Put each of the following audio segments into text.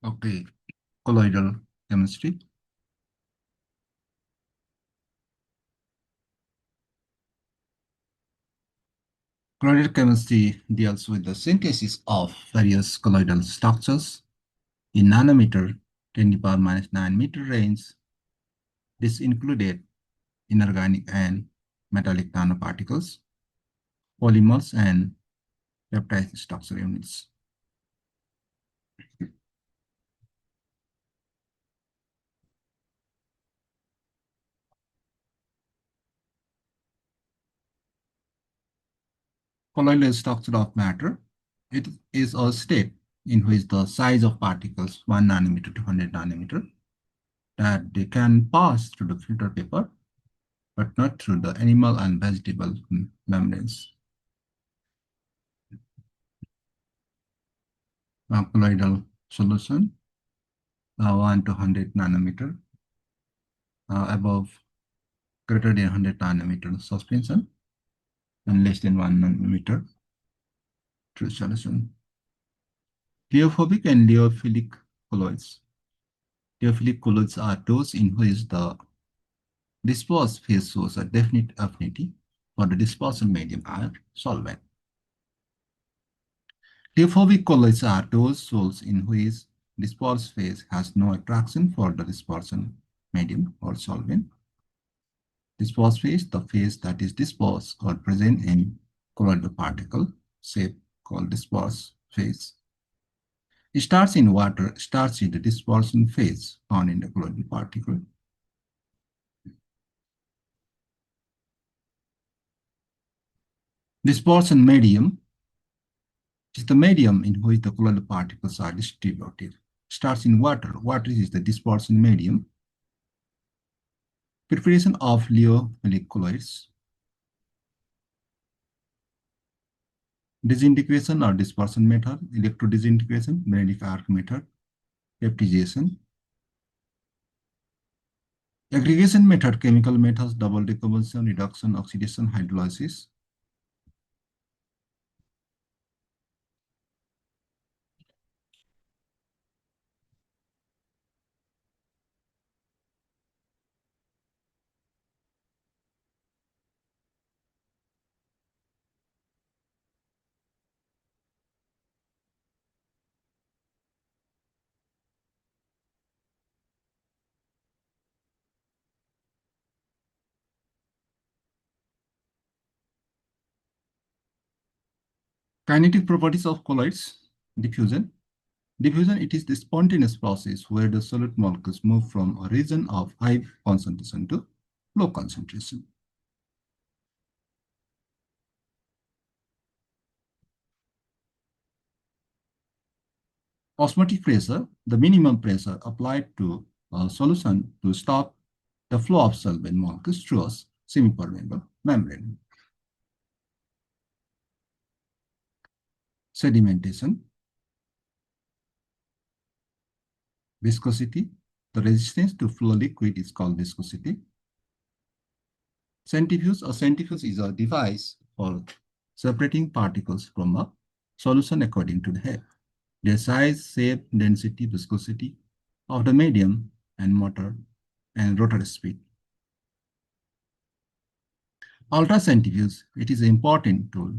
Okay, colloidal chemistry. Colloidal chemistry deals with the synthesis of various colloidal structures in nanometer 10 to the power minus 9 meter range. This included inorganic and metallic nanoparticles, polymers, and peptide structure units. Colloidal structure of matter. It is a state in which the size of particles 1 nanometer to 100 nanometer that they can pass through the filter paper but not through the animal and vegetable membranes. Colloidal solution 1 to 100 nanometer above greater than 100 nanometer suspension and less than 1 nanometer true solution. Liophobic and liofilic colloids. Liofilic colloids are those in which the dispersed phase shows a definite affinity for the dispersal medium or solvent. Liophobic colloids are those salts in which dispersed phase has no attraction for the dispersion medium or solvent. Dispersed phase, the phase that is dispersed or present in colloidal particle shape called dispersed phase. It starts in water, starts in the dispersion phase found in the colloidal particle. Dispersion medium is the medium in which the colloidal particles are distributed. Starts in water. Water is the dispersion medium. Preparation of liofilic colloids. Disintegration or dispersion method, electrodisintegration, Benedict arc method, peptidization. Aggregation method, chemical methods, double decomposition, reduction, oxidation, hydrolysis. Kinetic properties of colloids, diffusion. Diffusion, it is the spontaneous process where the solid molecules move from a region of high concentration to low concentration. Osmotic pressure, the minimum pressure applied to a solution to stop the flow of solvent molecules through a semi-permeable membrane. Sedimentation. Viscosity, the resistance to flow liquid is called viscosity. Centrifuge, a centrifuge is a device for separating particles from a solution according to their size, shape, density, viscosity of the medium and motor and rotor speed. Ultracentrifuge, it is an important tool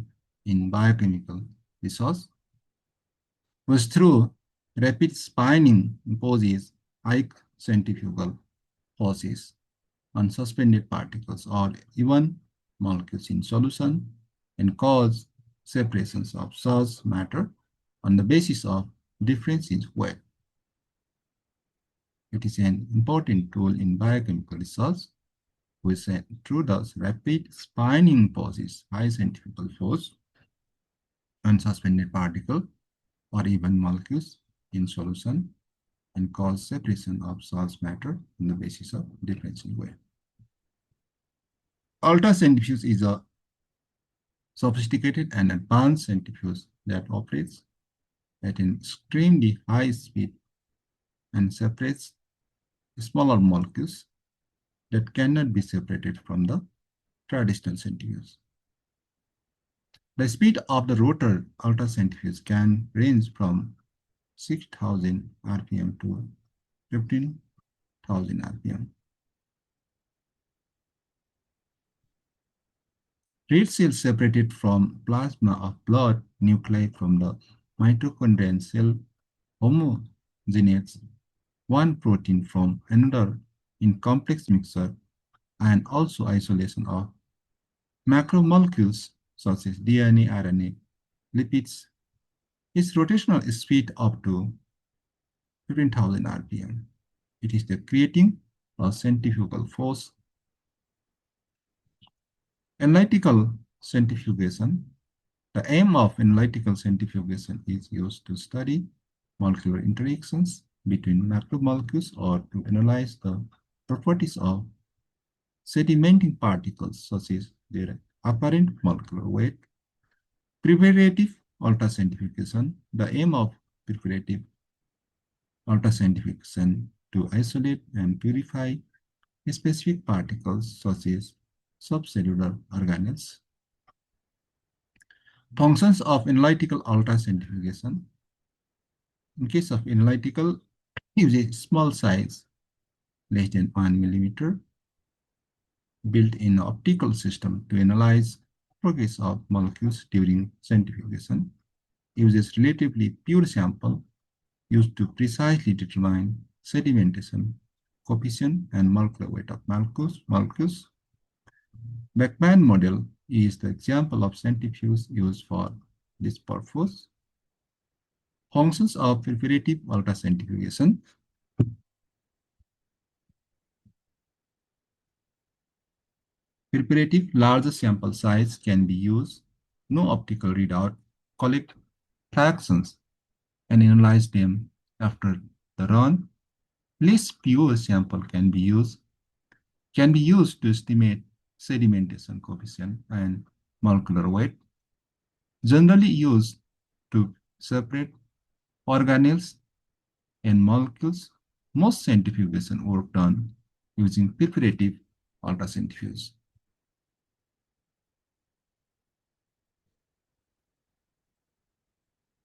in biochemical research, which through rapid spinning imposes high centrifugal forces on suspended particles or even molecules in solution and cause separations of such matter on the basis of difference in weight. It is an important tool in biochemical research which through the rapid spinning imposes high centrifugal force on suspended particle or even molecules in solution and cause separation of source matter on the basis of difference in weight. Ultracentrifuge is a sophisticated and advanced centrifuge that operates at an extremely high speed and separates smaller molecules that cannot be separated from the traditional centrifuge. The speed of the rotor ultracentrifuge can range from 6,000 rpm to 15,000 rpm. Red cells separated from plasma of blood nuclei from the mitochondrial cell homogeneates one protein from another in complex mixture and also isolation of macromolecules such as DNA, RNA, lipids. Its rotational speed up to 15,000 rpm. It is the creating a centrifugal force. Analytical centrifugation. The aim of analytical centrifugation is used to study molecular interactions between macromolecules or to analyze the properties of sedimenting particles such as their apparent molecular weight. Preparative ultracentrifugation. The aim of preparative ultracentrifugation to isolate and purify specific particles such as subcellular organelles. Functions of analytical ultracentrifugation. In case of analytical, use a small size, less than 1 millimeter, built-in optical system to analyze progress of molecules during centrifugation. Uses relatively pure sample used to precisely determine sedimentation coefficient and molecular weight of molecules. Beckman model is the example of centrifuge used for this purpose. Functions of preparative ultracentrifugation. Preparative larger sample size can be used, no optical readout, collect fractions and analyze them after the run. Less pure sample can be used to estimate sedimentation coefficient and molecular weight, generally used to separate organelles and molecules. Most centrifugation work done using preparative ultracentrifuge.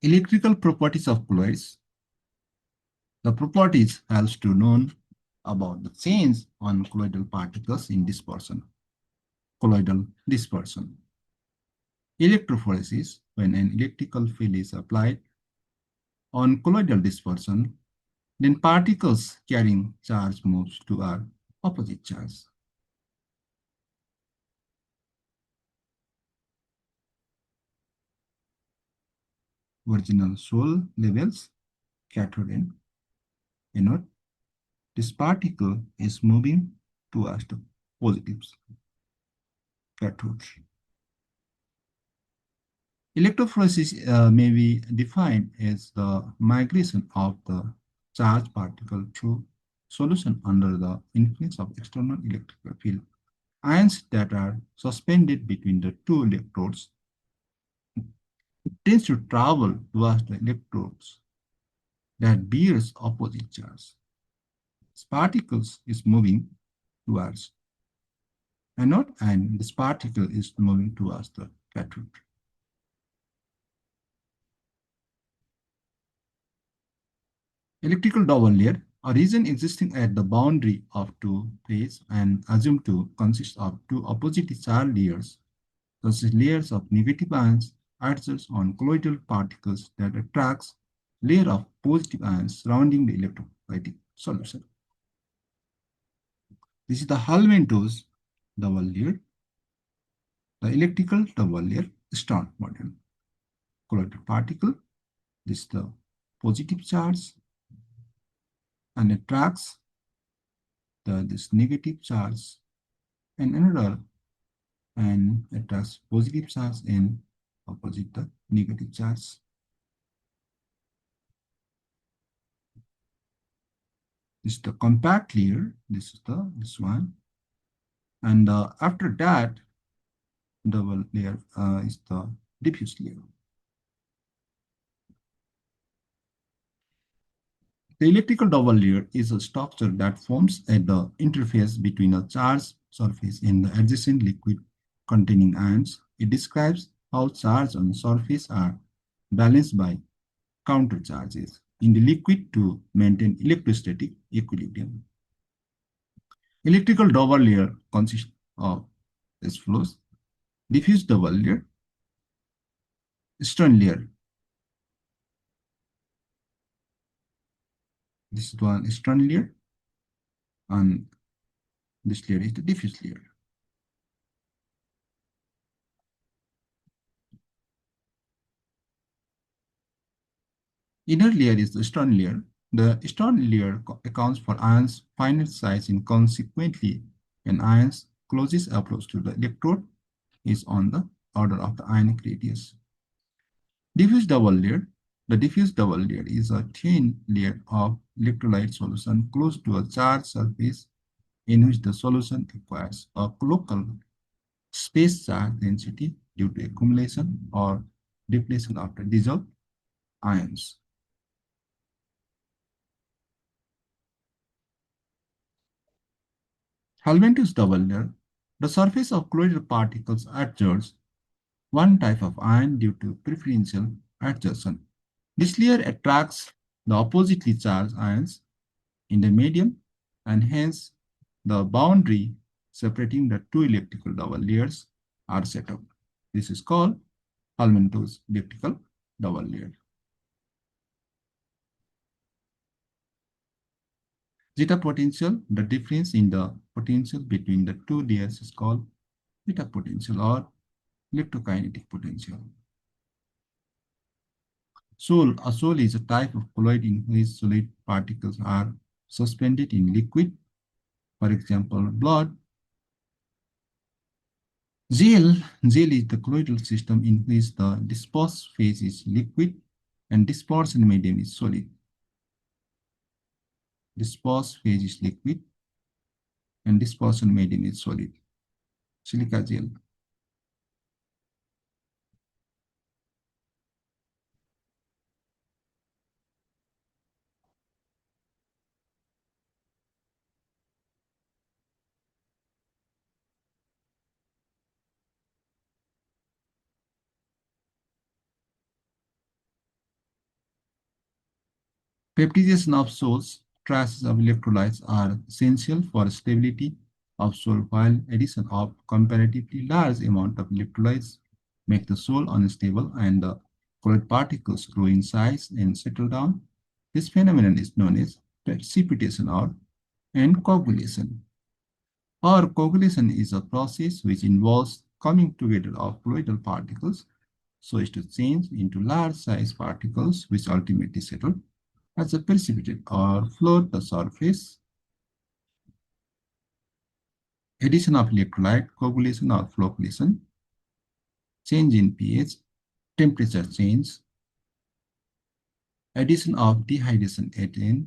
Electrical properties of colloids. The properties helps to know about the change on colloidal particles in dispersion. Colloidal dispersion. Electrophoresis, when an electrical field is applied on colloidal dispersion, then particles carrying charge moves to our opposite charge. Original soul levels, cathode and anode. This particle is moving towards the positives, cathode. Electrophoresis may be defined as the migration of the charged particle through solution under the influence of external electrical field. Ions that are suspended between the two electrodes tends to travel towards the electrodes that bears opposite charge. This particle is moving towards anode and this particle is moving towards the cathode. Electrical double layer, a region existing at the boundary of two plates and assumed to consist of two oppositely charged layers, such as layers of negative ions adheres on colloidal particles that attracts layer of positive ions surrounding the electrolytic solution. This is the Hall-Ventoux double layer, the electrical double layer Stern model. Colloidal particle, this is the positive charge and attracts this negative charge and another and attracts positive charge and opposite the negative charge. This is the compact layer, this one, and after that double layer is the diffuse layer. The electrical double layer is a structure that forms at the interface between a charged surface and the adjacent liquid containing ions. It describes how charge on the surface are balanced by counter charges in the liquid to maintain electrostatic equilibrium. Electrical double layer consists of as follows: diffuse double layer, strain layer. This is one strain layer, and this layer is the diffuse layer. Inner layer is the strain layer. The strain layer accounts for ions' finite size, and consequently, an ion's closest approach to the electrode is on the order of the ionic radius. Diffuse double layer. The diffuse double layer is a thin layer of electrolyte solution close to a charged surface in which the solution acquires a local space charge density due to accumulation or depletion of the dissolved ions. Helmint's double layer. The surface of colloidal particles adjoins one type of ion due to preferential adsorption. This layer attracts the oppositely charged ions in the medium, and hence the boundary separating the two elliptical double layers are set up. This is called Helmholtz elliptical double layer. Zeta potential, the difference in the potential between the two layers is called zeta potential or electrokinetic potential. Sol. A sol is a type of colloid in which solid particles are suspended in liquid, for example, blood. Gel. Gel is the colloidal system in which the disperse phase is liquid and dispersion medium is solid. Disperse phase is liquid and dispersion medium is solid. Silica gel. Peptidation of sols, traces of electrolytes are essential for stability of sol, while addition of comparatively large amount of electrolytes make the sol unstable and the colloid particles grow in size and settle down. This phenomenon is known as precipitation and coagulation. Or coagulation is a process which involves coming together of colloidal particles so as to change into large size particles which ultimately settle as a precipitate or float the surface. Addition of electrolyte, coagulation or flocculation, change in pH, temperature change, addition of dehydration agent,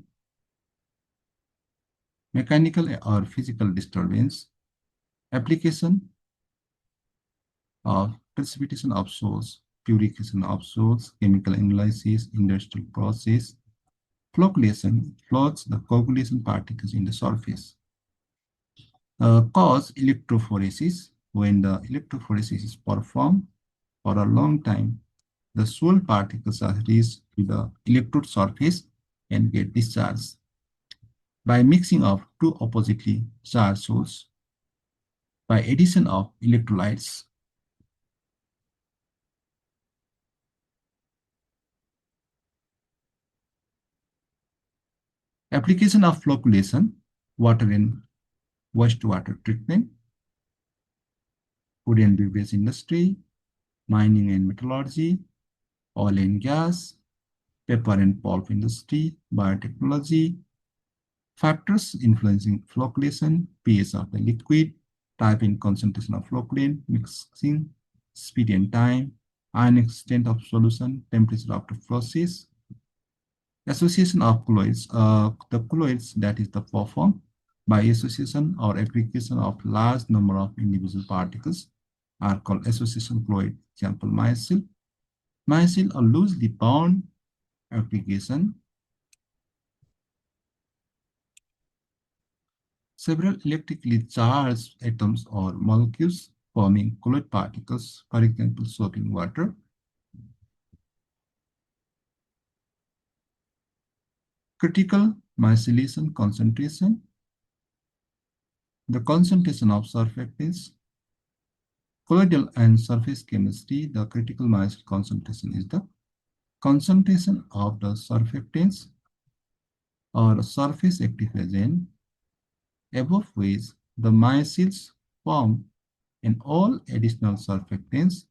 mechanical or physical disturbance, application of precipitation of sols, purification of sols, chemical analysis, industrial process. Flocculation floats the coagulation particles in the surface. Cause electrophoresis. When the electrophoresis is performed for a long time, the sol particles are raised to the electrode surface and get discharged. By mixing of two oppositely charged sols, by addition of electrolytes, application of flocculation, water and wastewater treatment, food and beverage industry, mining and metallurgy, oil and gas, paper and pulp industry, biotechnology. Factors influencing flocculation: pH of the liquid, type and concentration of flocculant, mixing, speed and time, ion extent of solution, temperature of the process. Association of colloids. The colloids that is the performed by association or aggregation of large number of individual particles are called association colloid. Example, MySil. MySil, a loosely bound aggregation. Several electrically charged atoms or molecules forming colloid particles, for example, soap in water. Critical methylation concentration, the concentration of surfactants, colloidal and surface chemistry, the critical methylation concentration is the concentration of the surfactants or surface active agent above which the micelles form and all additional surfactants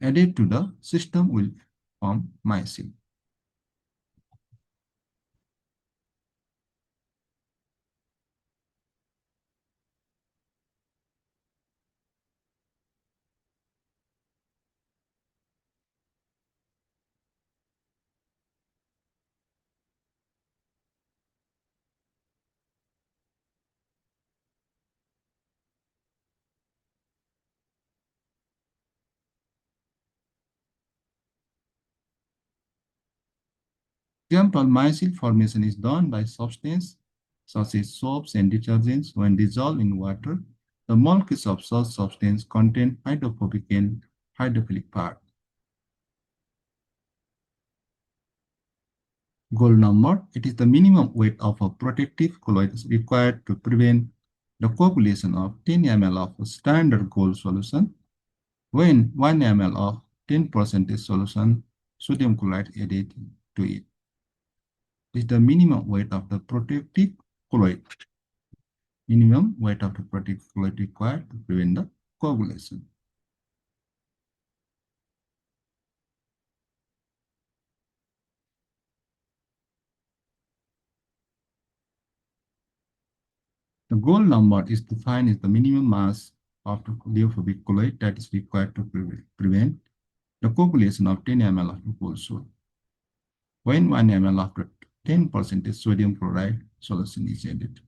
added to the system will form micelle. Example, micelle formation is done by substances such as soaps and detergents when dissolved in water. The molecules of such substance contain hydrophobic and hydrophilic part. Gold number, it is the minimum weight of a protective colloid required to prevent the coagulation of 10 ml of a standard gold solution when 1 ml of 10% solution sodium chloride added to it. This is the minimum weight of the protective colloid. Minimum weight of the protective colloid required to prevent the coagulation. The gold number is defined as the minimum mass of the hydrophobic colloid that is required to prevent the coagulation of 10 ml of the gold salt when 1 ml of the 10% sodium chloride solution is added.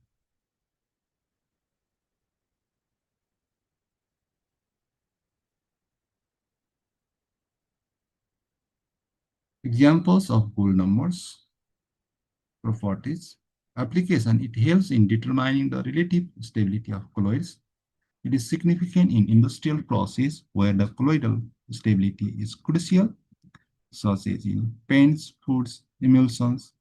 Examples of gold numbers, properties, application, it helps in determining the relative stability of colloids. It is significant in industrial process where the colloidal stability is crucial, such as in paints, foods, emulsions.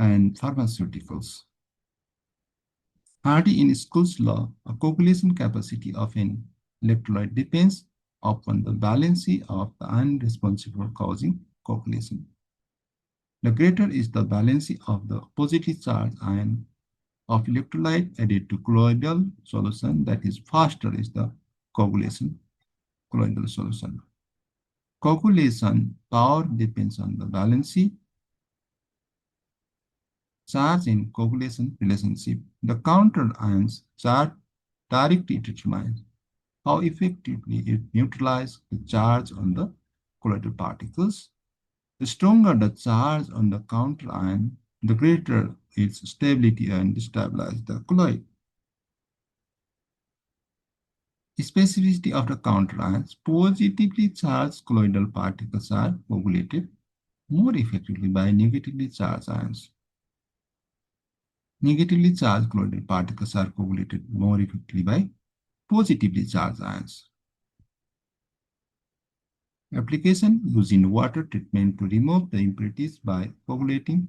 And pharmaceuticals. Hardy in School's law, a coagulation capacity of an electrolyte depends upon the valency of the ion responsible for causing coagulation. The greater is the valency of the positive charge ion of electrolyte added to colloidal solution, that is faster is the coagulation colloidal solution. Coagulation power depends on the valency, charge and coagulation relationship. The counter ions charge directly determines how effectively it neutralizes the charge on the colloidal particles. The stronger the charge on the counter ion, the greater its stability and destabilize the colloid. Specificity of the counter ions, positively charged colloidal particles are coagulated more effectively by negatively charged ions. Negatively charged colloidal particles are coagulated more effectively by positively charged ions. Application using water treatment to remove the impurities by coagulating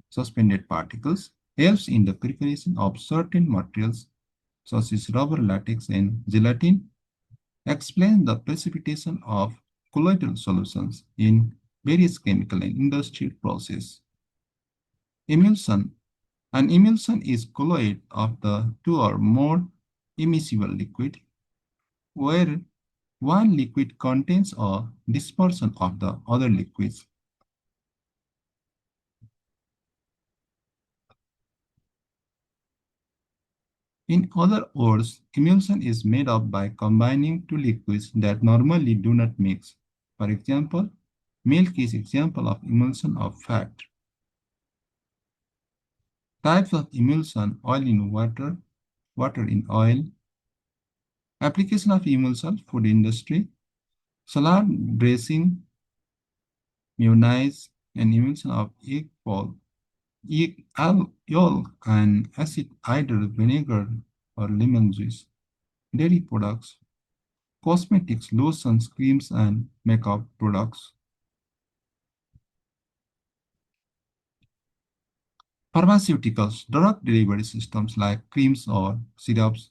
suspended particles helps in the preparation of certain materials such as rubber, latex, and gelatin. Explain the precipitation of colloidal solutions in various chemical and industrial processes. Emulsion. An emulsion is colloid of the two or more immiscible liquid where one liquid contains a dispersion of the other liquids. In other words, emulsion is made up by combining two liquids that normally do not mix. For example, milk is example of emulsion of fat. Types of emulsion: oil in water, water in oil. Application of emulsion: food industry, salad dressing, mayonnaise, and emulsion of egg yolk and acid, either vinegar or lemon juice. Dairy products. cosmetics, lotions, creams, and makeup products. Pharmaceuticals, drug delivery systems like creams or syrups,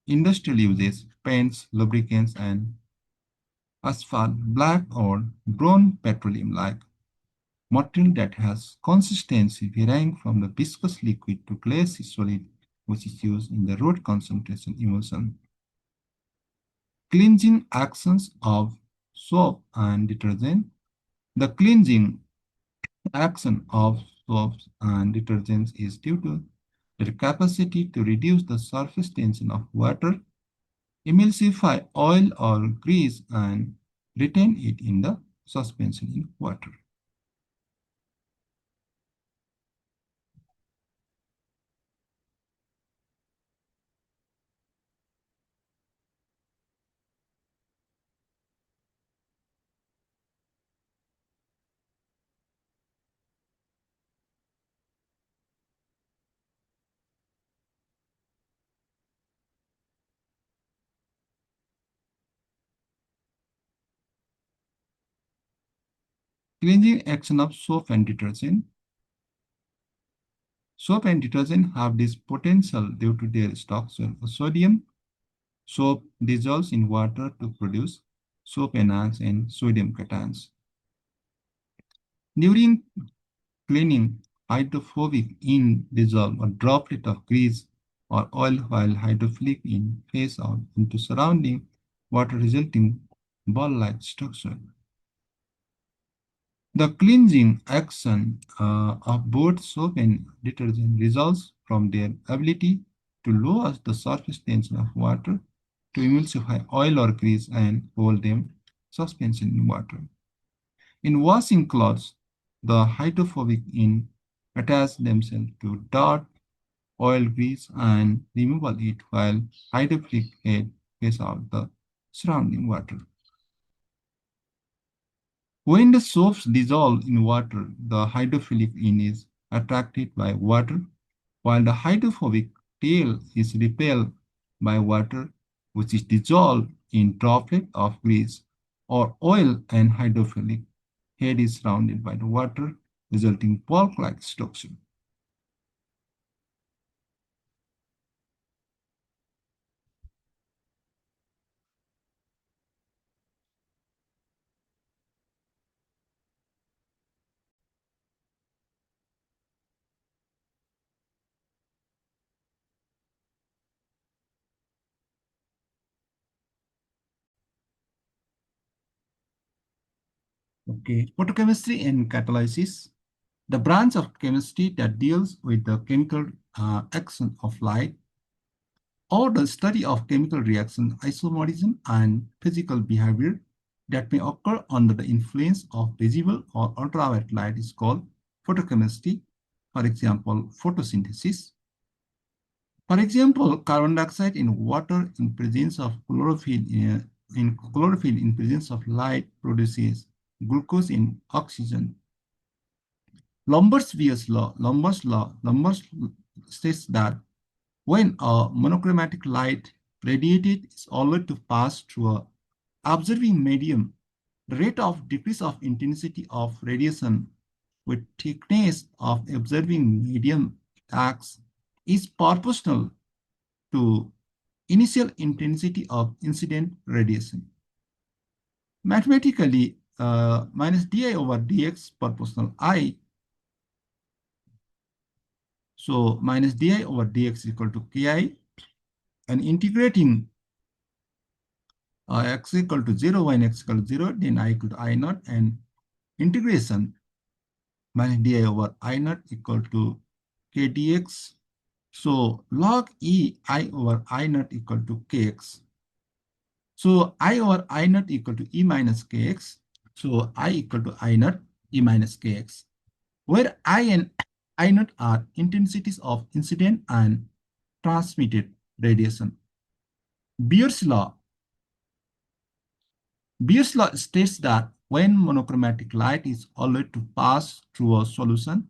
industrial uses, paints, lubricants, and asphalt, black or brown petroleum like material that has consistency varying from the viscous liquid to glassy solid, which is used in the road concentration emulsion. Cleansing actions of soap and detergent. The cleansing action of soaps and detergents is due to their capacity to reduce the surface tension of water, emulsify oil or grease, and retain it in the suspension in water. Cleansing action of soap and detergent. Soap and detergent have this potential due to their structure. Sodium soap dissolves in water to produce soap enants and sodium cations. During cleaning, hydrophobic ink dissolve a droplet of grease or oil while hydrophilic ink phase out into surrounding water resulting ball-like structure. The cleansing action of both soap and detergent results from their ability to lower the surface tension of water to emulsify oil or grease and hold them suspension in water. In washing clothes, the hydrophobic ink attach themselves to dirt, oil, grease, and remove it while hydrophilic head pays out the surrounding water. When the soaps dissolve in water, the hydrophilic ink is attracted by water, while the hydrophobic tail is repelled by water, which is dissolved in droplet of grease or oil, and hydrophilic head is surrounded by the water, resulting bulk-like structure. Okay, photochemistry and catalysis. The branch of chemistry that deals with the chemical action of light or the study of chemical reaction, isomerism, and physical behavior that may occur under the influence of visible or ultraviolet light is called photochemistry. For example, photosynthesis. For example, carbon dioxide in water in presence of chlorophyll in presence of light produces glucose in oxygen. Lumber's states that when a monochromatic light radiated is allowed to pass through a observing medium, the rate of decrease of intensity of radiation with thickness of observing medium acts is proportional to initial intensity of incident radiation. Mathematically, minus di over dx proportional I. So minus di over dx is equal to ki, and integrating x equal to 0 when x equal to 0, then I equal to I naught, and integration minus di over I naught equal to k dx. So log e I over I naught equal to kx. So I over I naught equal to e minus kx. So I equal to I naught e minus kx, where I and I naught are intensities of incident and transmitted radiation. Beer's law. Beer's law states that when monochromatic light is allowed to pass through a solution,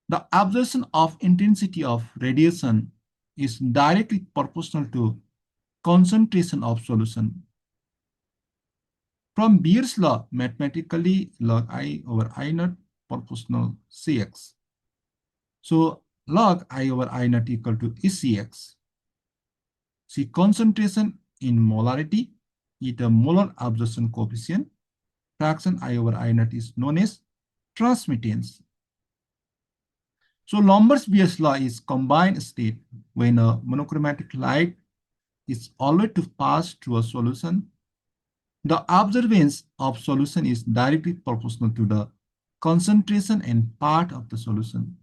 the absorption of intensity of radiation is directly proportional to concentration of solution. From Beer's law, mathematically log I over I naught proportional Cx. So log I over I naught equal to Cx. See, concentration in molarity is the molar absorption coefficient. Fraction I over I naught is known as transmittance. So Lomber's-Beer's law is combined state when a monochromatic light is allowed to pass through a solution. The observance of solution is directly proportional to the concentration and part of the solution.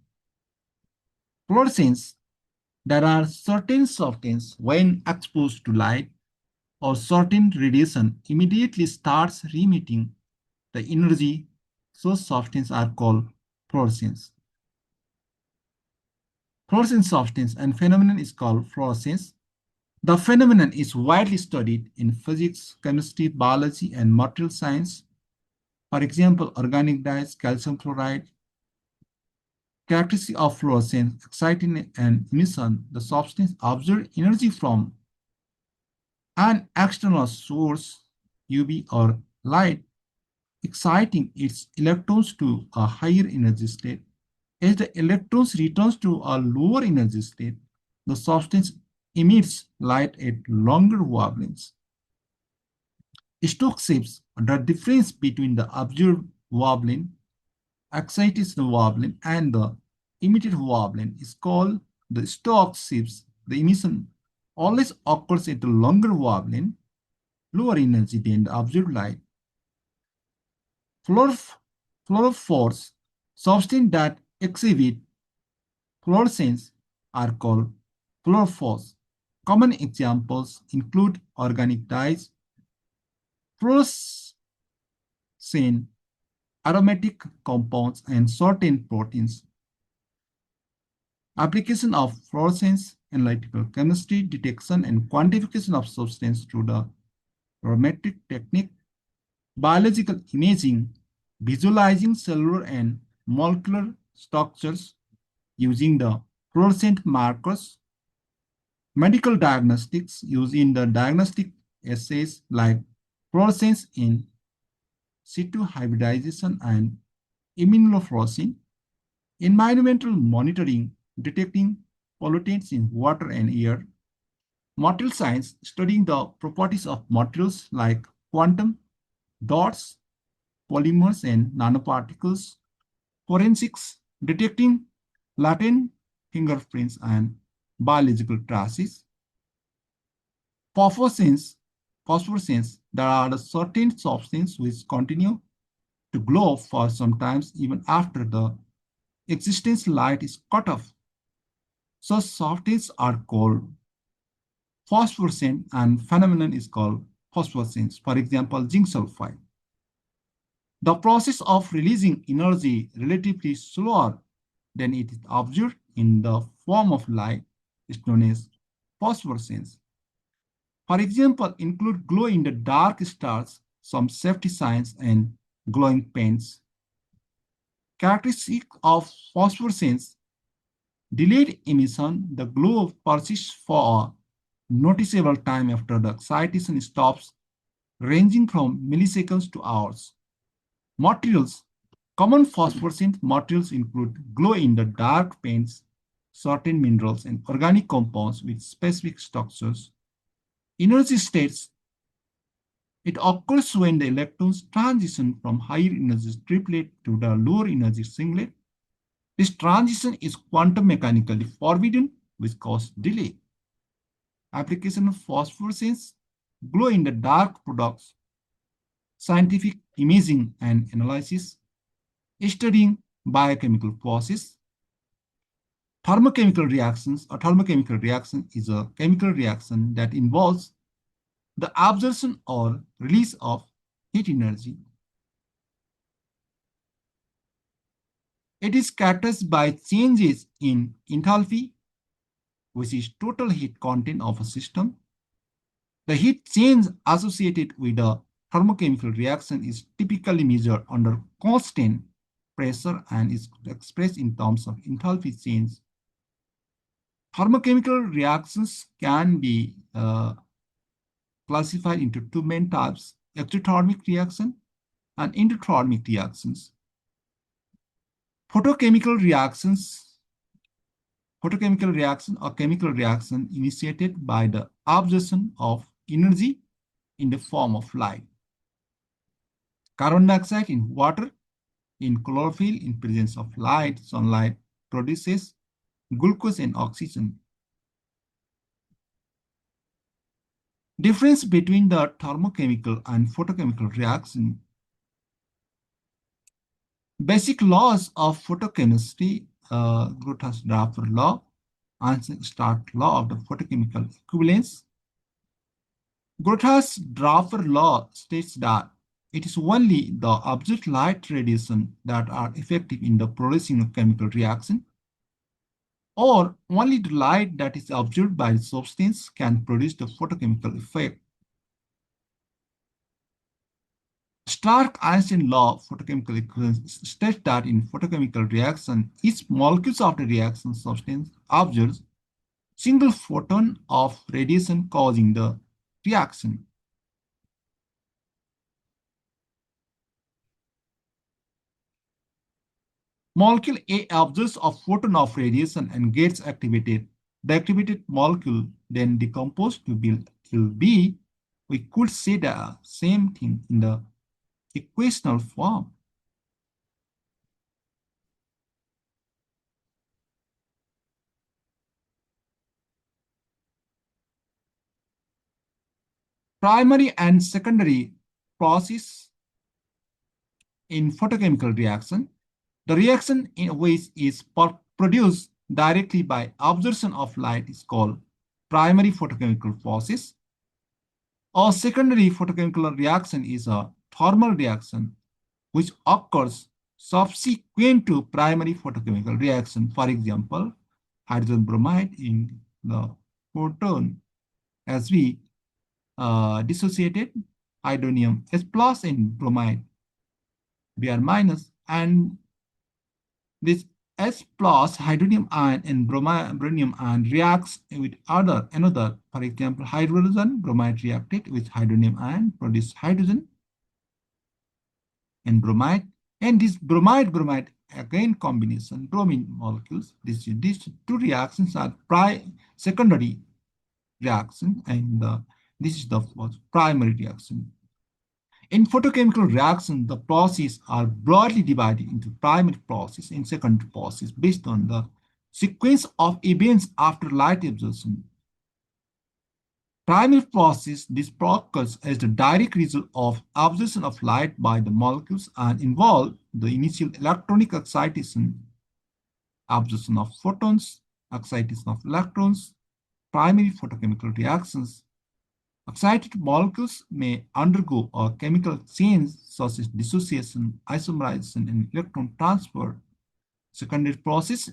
Fluorescence, there are certain substances when exposed to light or certain radiation immediately starts emitting the energy. So substances are called fluorescence. Fluorescent substance and phenomenon is called fluorescence. The phenomenon is widely studied in physics, chemistry, biology, and material science. For example, organic dyes, calcium chloride. Characteristic of fluorescence, exciting and emission, the substance absorbs energy from an external source, UV or light, exciting its electrons to a higher energy state. As the electrons returns to a lower energy state, the substance emits light at longer wavelengths. Stokes shapes the difference between the observed wavelength, excitation wavelength, and the emitted wavelength is called the Stokes shapes. The emission always occurs at a longer wavelength, lower energy than the observed light. Fluorophores, substances that exhibit fluorescence, are called fluorophores. Common examples include organic dyes, fluorescent aromatic compounds, and certain proteins. Application of fluorescence, analytical chemistry, detection, and quantification of substance through the aromatic technique, biological imaging, visualizing cellular and molecular structures using the fluorescent markers, medical diagnostics using the diagnostic assays like fluorescence in situ hybridization and immunofluorescence, environmental monitoring, detecting pollutants in water and air, material science, studying the properties of materials like quantum dots, polymers, and nanoparticles, forensics, detecting latent fingerprints and biological traces, phosphorescence, there are certain substances which continue to glow for sometimes even after the existence light is cut off. Such substances are called phosphorescent and phenomenon is called phosphorescence. For example, zinc sulfide. The process of releasing energy relatively slower than it is observed in the form of light is known as phosphorescence. For example, include glow-in-the-dark stars, some safety signs, and glowing paints. Characteristic of phosphorescence, delayed emission, the glow persists for a noticeable time after the excitation stops, ranging from milliseconds to hours. Materials, common phosphorescent materials include glow-in-the-dark paints, certain minerals, and organic compounds with specific structures. Energy states, it occurs when the electrons transition from higher energy triplet to the lower energy singlet. This transition is quantum mechanically forbidden, which causes delay. Application of phosphorescence, glow-in-the-dark products, scientific imaging and analysis, studying biochemical process. Thermochemical reactions. A thermochemical reaction is a chemical reaction that involves the absorption or release of heat energy. It is characterized by changes in enthalpy, which is total heat content of a system. The heat change associated with a thermochemical reaction is typically measured under constant pressure and is expressed in terms of enthalpy change. Thermochemical reactions can be classified into two main types, exothermic reaction, and endothermic reactions. Photochemical reactions, photochemical reaction or chemical reaction initiated by the absorption of energy in the form of light. Carbon dioxide in water, in chlorophyll, in presence of light, sunlight produces glucose and oxygen. Difference between the thermochemical and photochemical reaction. Basic laws of photochemistry, Grotthus-Draper law, Einstein-Stark law of the photochemical equivalence. Grotthus-Draper law states that it is only the observed light radiation that are effective in the producing of chemical reaction, or only the light that is observed by the substance can produce the photochemical effect. Stark-Einstein law of photochemical equivalence states that in photochemical reaction, each molecule of the reaction substance absorbs single photon of radiation causing the reaction. Molecule A absorbs a photon of radiation and gets activated. The activated molecule then decomposes to molecule B. We could say the same thing in the equational form. Primary and secondary process in photochemical reaction. The reaction in which is produced directly by absorption of light is called primary photochemical process. A secondary photochemical reaction is a thermal reaction which occurs subsequent to primary photochemical reaction. For example, hydrogen bromide in the photon as we dissociated hydronium H plus in bromide Br minus, and this H plus hydronium ion and bromonium ion reacts with another. For example, hydrogen bromide reacted with hydronium ion produce hydrogen and bromide, and this bromide again combination bromine molecules. These two reactions are secondary reaction, and this is the primary reaction. In photochemical reaction, the processes are broadly divided into primary process and secondary process based on the sequence of events after light absorption. Primary process, this occurs as the direct result of absorption of light by the molecules and involve the initial electronic excitation, absorption of photons, excitation of electrons, primary photochemical reactions. Excited molecules may undergo a chemical change such as dissociation, isomerization, and electron transfer. Secondary process,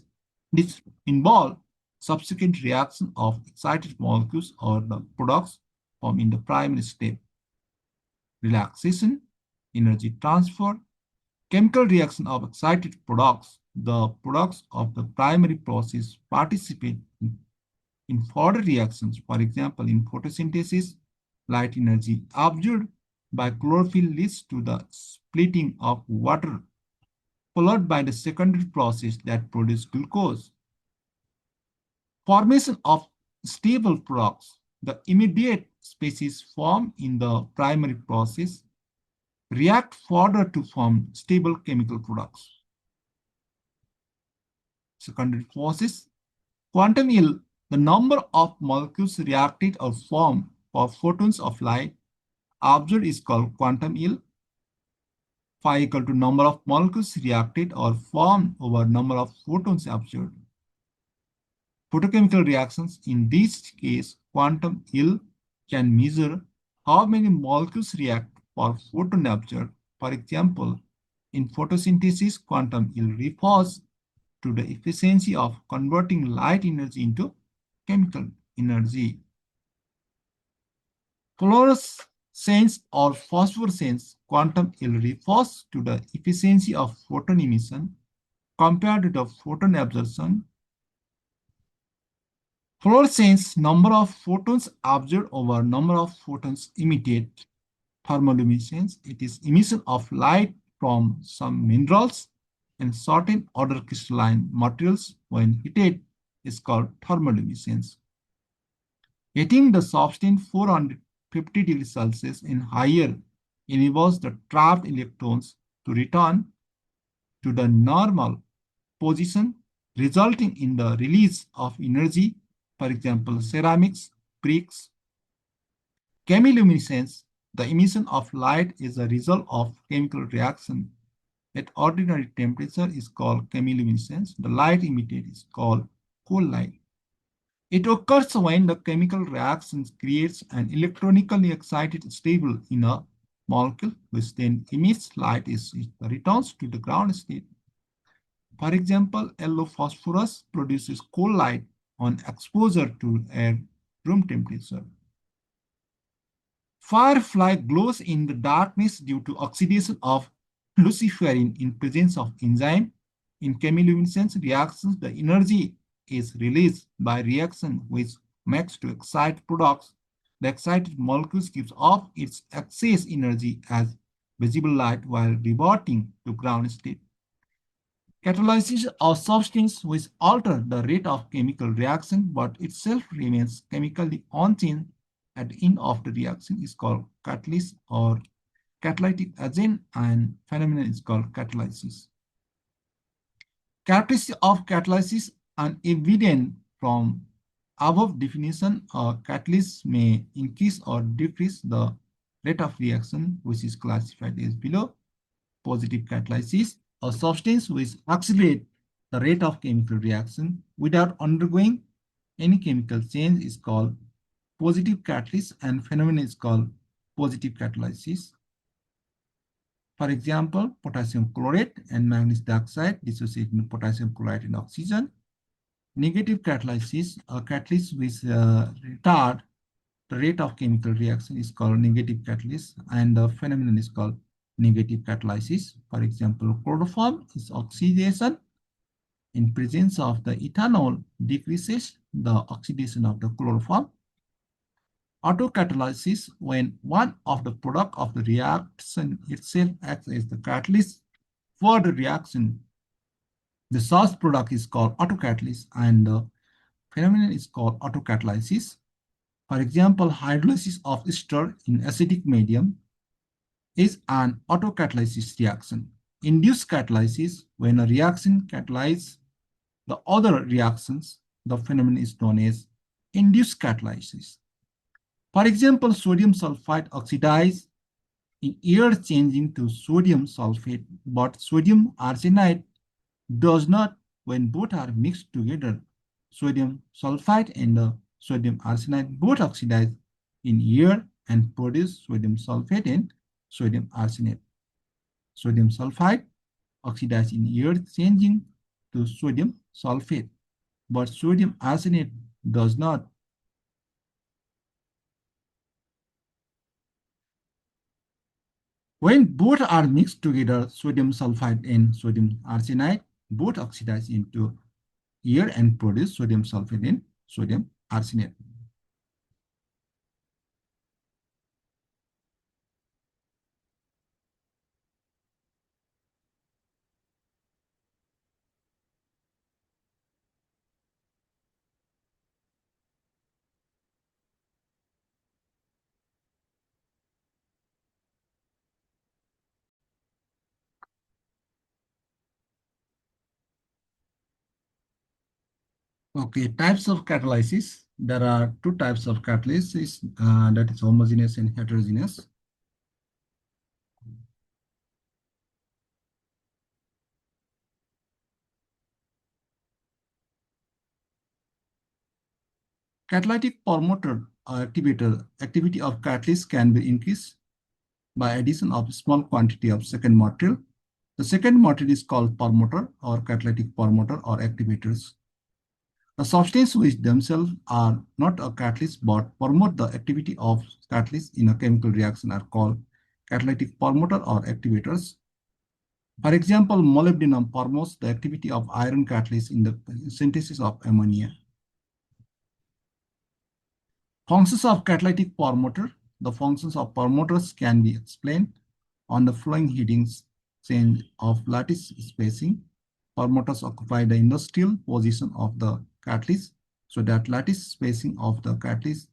this involve subsequent reaction of excited molecules or the products formed in the primary step. Relaxation, energy transfer, chemical reaction of excited products. The products of the primary process participate in further reactions. For example, in photosynthesis, light energy absorbed by chlorophyll leads to the splitting of water, followed by the secondary process that produces glucose. Formation of stable products. The immediate species formed in the primary process react further to form stable chemical products. Secondary process. Quantum yield. The number of molecules reacted or formed for photons of light absorbed is called quantum yield. Phi equal to number of molecules reacted or formed over number of photons absorbed. Photochemical reactions, in this case, quantum yield can measure how many molecules react per photon absorbed. For example, in photosynthesis, quantum yield refers to the efficiency of converting light energy into chemical energy. Fluorescence or phosphorescence, quantum yield refers to the efficiency of photon emission compared to the photon absorption. Fluorescence, number of photons absorbed over number of photons emitted. thermoluminescence. It is emission of light from some minerals and certain other crystalline materials when heated is called thermoluminescence. Heating the substance 450 degrees Celsius and higher enables the trapped electrons to return to the normal position, resulting in the release of energy, for example, ceramics, bricks. Chemiluminescence, the emission of light, is a result of chemical reaction. At ordinary temperature is called chemiluminescence. The light emitted is called cold light. It occurs when the chemical reaction creates an electronically excited stable in a molecule, which then emits light as it returns to the ground state. For example, yellow phosphorus produces cold light on exposure to air room temperature. Firefly glows in the darkness due to oxidation of luciferin in presence of enzyme. In chemiluminescence reactions, the energy is released by reaction which makes to excite products. The excited molecules gives off its excess energy as visible light while reverting to ground state. Catalysis of substance which alter the rate of chemical reaction but itself remains chemically unchanged at the end of the reaction is called catalysis or catalytic agent, and phenomenon is called catalysis. Characteristics of catalysis are evident from above definition. A catalyst may increase or decrease the rate of reaction, which is classified as below. Positive catalysis, a substance which accelerates the rate of chemical reaction without undergoing any chemical change is called positive catalyst, and phenomenon is called positive catalysis. For example, potassium chlorate and manganese dioxide dissociate into potassium chloride and oxygen. Negative catalysis, a catalyst which retard the rate of chemical reaction is called negative catalyst, and the phenomenon is called negative catalysis. For example, chloroform is oxidation. In presence of the ethanol decreases the oxidation of the chloroform. Autocatalysis, when one of the product of the reaction itself acts as the catalyst for the reaction. The source product is called autocatalysis and the phenomenon is called autocatalysis. For example, hydrolysis of ester in acidic medium is an autocatalysis reaction. Induced catalysis, when a reaction catalyzes the other reactions, the phenomenon is known as induced catalysis. For example, sodium sulfide oxidizes in air changing to sodium sulfate, but sodium arsenide does not when both are mixed together. Sodium sulfide and the sodium arsenide both oxidize in air and produce sodium sulfate and sodium arsenate. Sodium sulfide oxidizes in air changing to sodium sulfate, but sodium arsenate does not. When both are mixed together, sodium sulfide and sodium arsenide both oxidize into air and produce sodium sulfate and sodium arsenate. Okay, types of catalysis. There are two types of catalysis, that is homogeneous and heterogeneous. Catalytic promoter or activator activity of catalyst can be increased by addition of small quantity of second material. The second material is called promoter or catalytic promoter or activators. A substance which themselves are not a catalyst but promote the activity of catalyst in a chemical reaction are called catalytic promoter or activators. For example, molybdenum promotes the activity of iron catalyst in the synthesis of ammonia. Functions of catalytic promoter. the functions of promoters can be explained on the following headings: change of lattice spacing. Promoters occupy the industrial position of the catalyst so that lattice spacing of the catalyst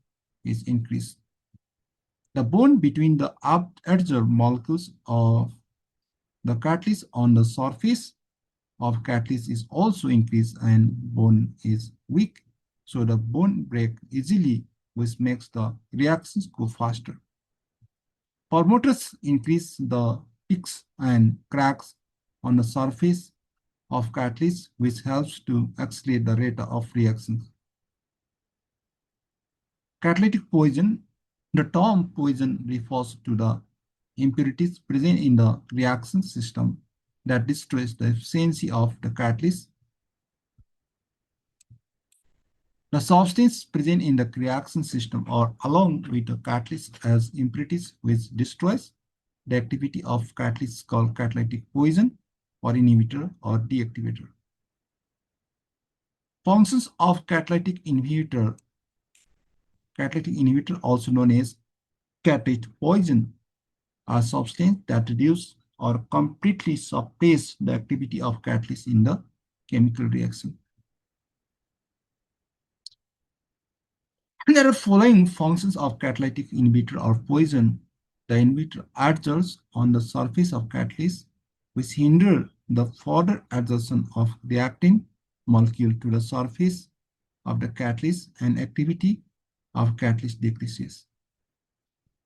is increased. The bond between the adjoint molecules of the catalyst on the surface of catalyst is also increased and bond is weak, so the bond break easily, which makes the reactions go faster. Promoters increase the peaks and cracks on the surface of catalyst, which helps to accelerate the rate of reactions. Catalytic poison. The term poison refers to the impurities present in the reaction system that destroys the efficiency of the catalyst. The substances present in the reaction system are along with the catalyst as impurities which destroys the activity of catalyst called catalytic poison or inhibitor or deactivator. Functions of catalytic inhibitor. Catalytic inhibitor, also known as catalytic poison, are substances that reduce or completely suppress the activity of catalyst in the chemical reaction. And there are following functions of catalytic inhibitor or poison. The inhibitor adheres on the surface of catalyst, which hinder the further adhesion of reactant molecule to the surface of the catalyst, and activity of catalyst decreases.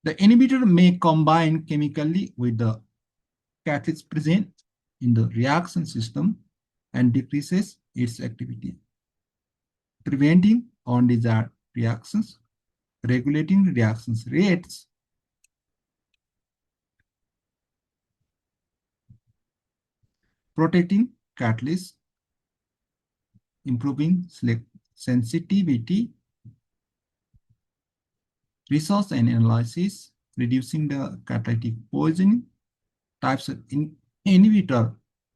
The inhibitor may combine chemically with the catalyst present in the reaction system and decreases its activity, preventing undesired reactions, regulating reactions rates, protecting catalyst, improving sensitivity, resource and analysis, reducing the catalytic poisoning, types of inhibitor,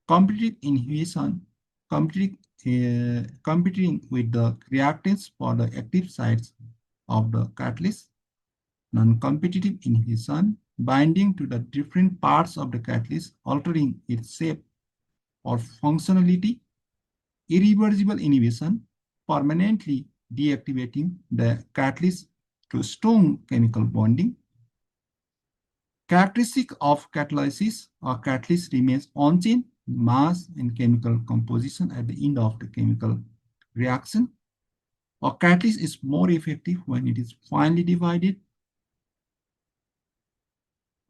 competitive inhibition, competing with the reactants for the active sites of the catalyst, non-competitive inhibition, binding to the different parts of the catalyst, altering its shape or functionality, irreversible inhibition, permanently deactivating the catalyst through strong chemical bonding. Characteristic of catalysis: a catalyst remains unchanged mass and chemical composition at the end of the chemical reaction. A catalyst is more effective when it is finely divided.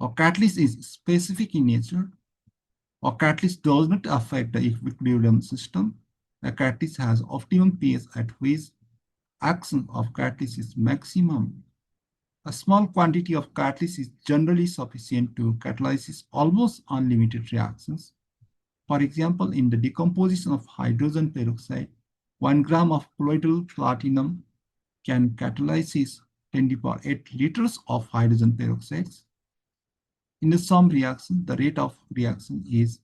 A catalyst is specific in nature. A catalyst does not affect the equilibrium system. A catalyst has optimum pace at which action of catalyst is maximum. A small quantity of catalyst is generally sufficient to catalyze almost unlimited reactions. For example, in the decomposition of hydrogen peroxide, 1 gram of colloidal platinum can catalyze 10 to the power 8 liters of hydrogen peroxides. In some reaction, the rate of reaction is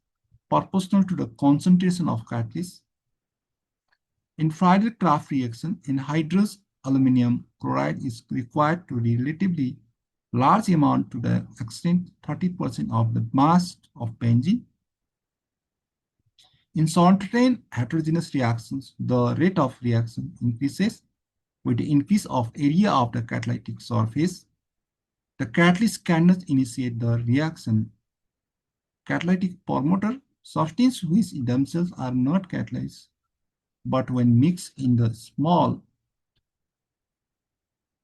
proportional to the concentration of catalyst. In Friedel-Crafts reaction, anhydrous aluminum chloride is required to relatively large amount to the extent 30% of the mass of benzene. In certain heterogeneous reactions, the rate of reaction increases with the increase of area of the catalytic surface. The catalyst cannot initiate the reaction. Catalytic promoter, substances which themselves are not catalyzed, but when mixed in the small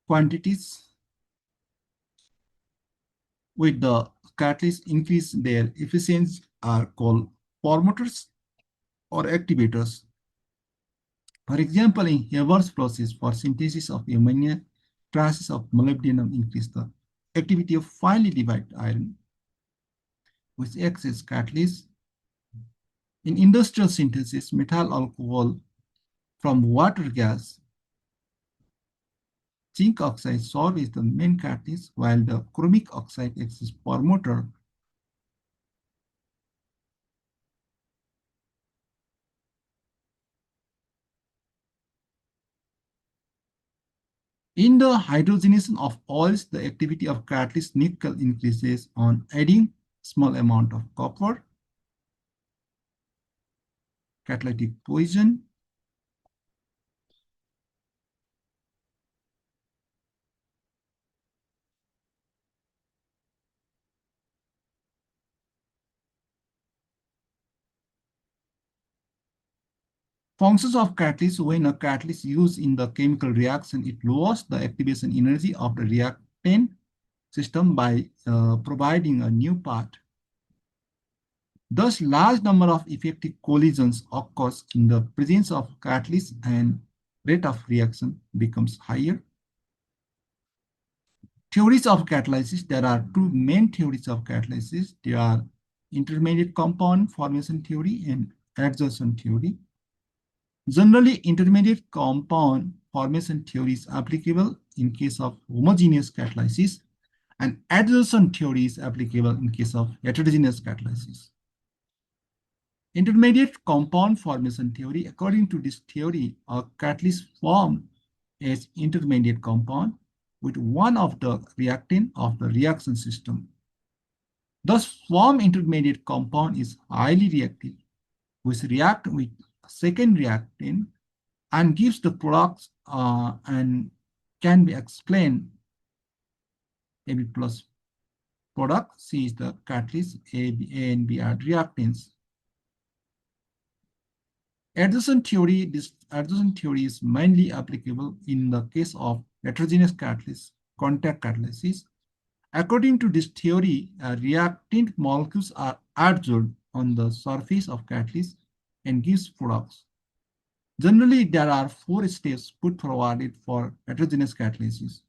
quantities with the catalyst increase their efficiency, are called promoters or activators. For example, in Haber's process for synthesis of ammonia, traces of molybdenum increase the activity of finely divided iron, which acts as catalyst. In industrial synthesis, methyl alcohol from water gas, zinc oxide serves as the main catalyst, while the chromic oxide acts as promoter. In the hydrogenation of oils, the activity of catalyst nickel increases on adding small amount of copper, catalytic poison. Functions of catalyst: when a catalyst used in the chemical reaction, it lowers the activation energy of the reactant system by providing a new path. Thus, large number of effective collisions occurs in the presence of catalyst and rate of reaction becomes higher. Theories of catalysis: there are two main theories of catalysis. They are intermediate compound formation theory and adsorption theory. Generally, intermediate compound formation theory is applicable in case of homogeneous catalysis, and adsorption theory is applicable in case of heterogeneous catalysis. Intermediate compound formation theory: according to this theory, a catalyst form as intermediate compound with one of the reactant of the reaction system. Thus, form intermediate compound is highly reactive, which react with second reactant and gives the products and can be explained. AB plus product, C is the catalyst, A and B are reactants. Adsorption theory: this adsorption theory is mainly applicable in the case of heterogeneous catalyst, contact catalysis. According to this theory, reactant molecules are adsorbed on the surface of catalyst and gives products. Generally, there are 4 steps put forward for heterogeneous catalysis.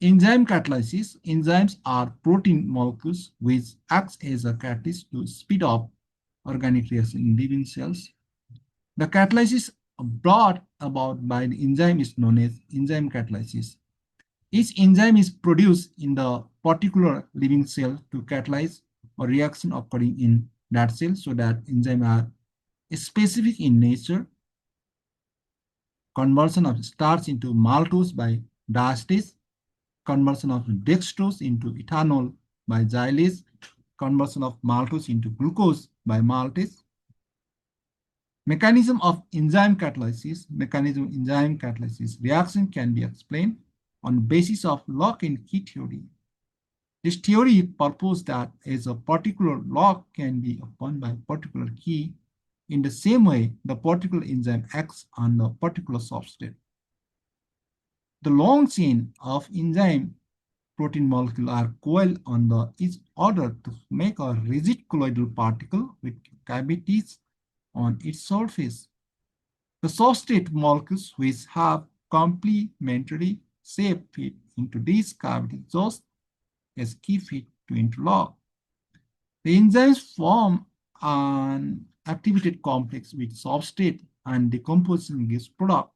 Enzyme catalysis: enzymes are protein molecules which acts as a catalyst to speed up organic reaction in living cells. The catalysis brought about by the enzyme is known as enzyme catalysis. Each enzyme is produced in the particular living cell to catalyze a reaction occurring in that cell, so that enzymes are specific in nature. Conversion of starch into maltose by diastase, conversion of dextrose into ethanol by xylase, conversion of maltose into glucose by maltase. Mechanism of enzyme catalysis. Mechanism of enzyme catalysis reaction can be explained on the basis of lock and key theory. This theory proposed that as a particular lock can be opened by a particular key, in the same way the particular enzyme acts on the particular substrate. The long chain of enzyme protein molecule are coiled on the each other to make a rigid colloidal particle with cavities on its surface. The substrate molecules which have complementary shape fit into these cavities just as key fit to interlock. The enzymes form an activated complex with substrate and decomposition gives product.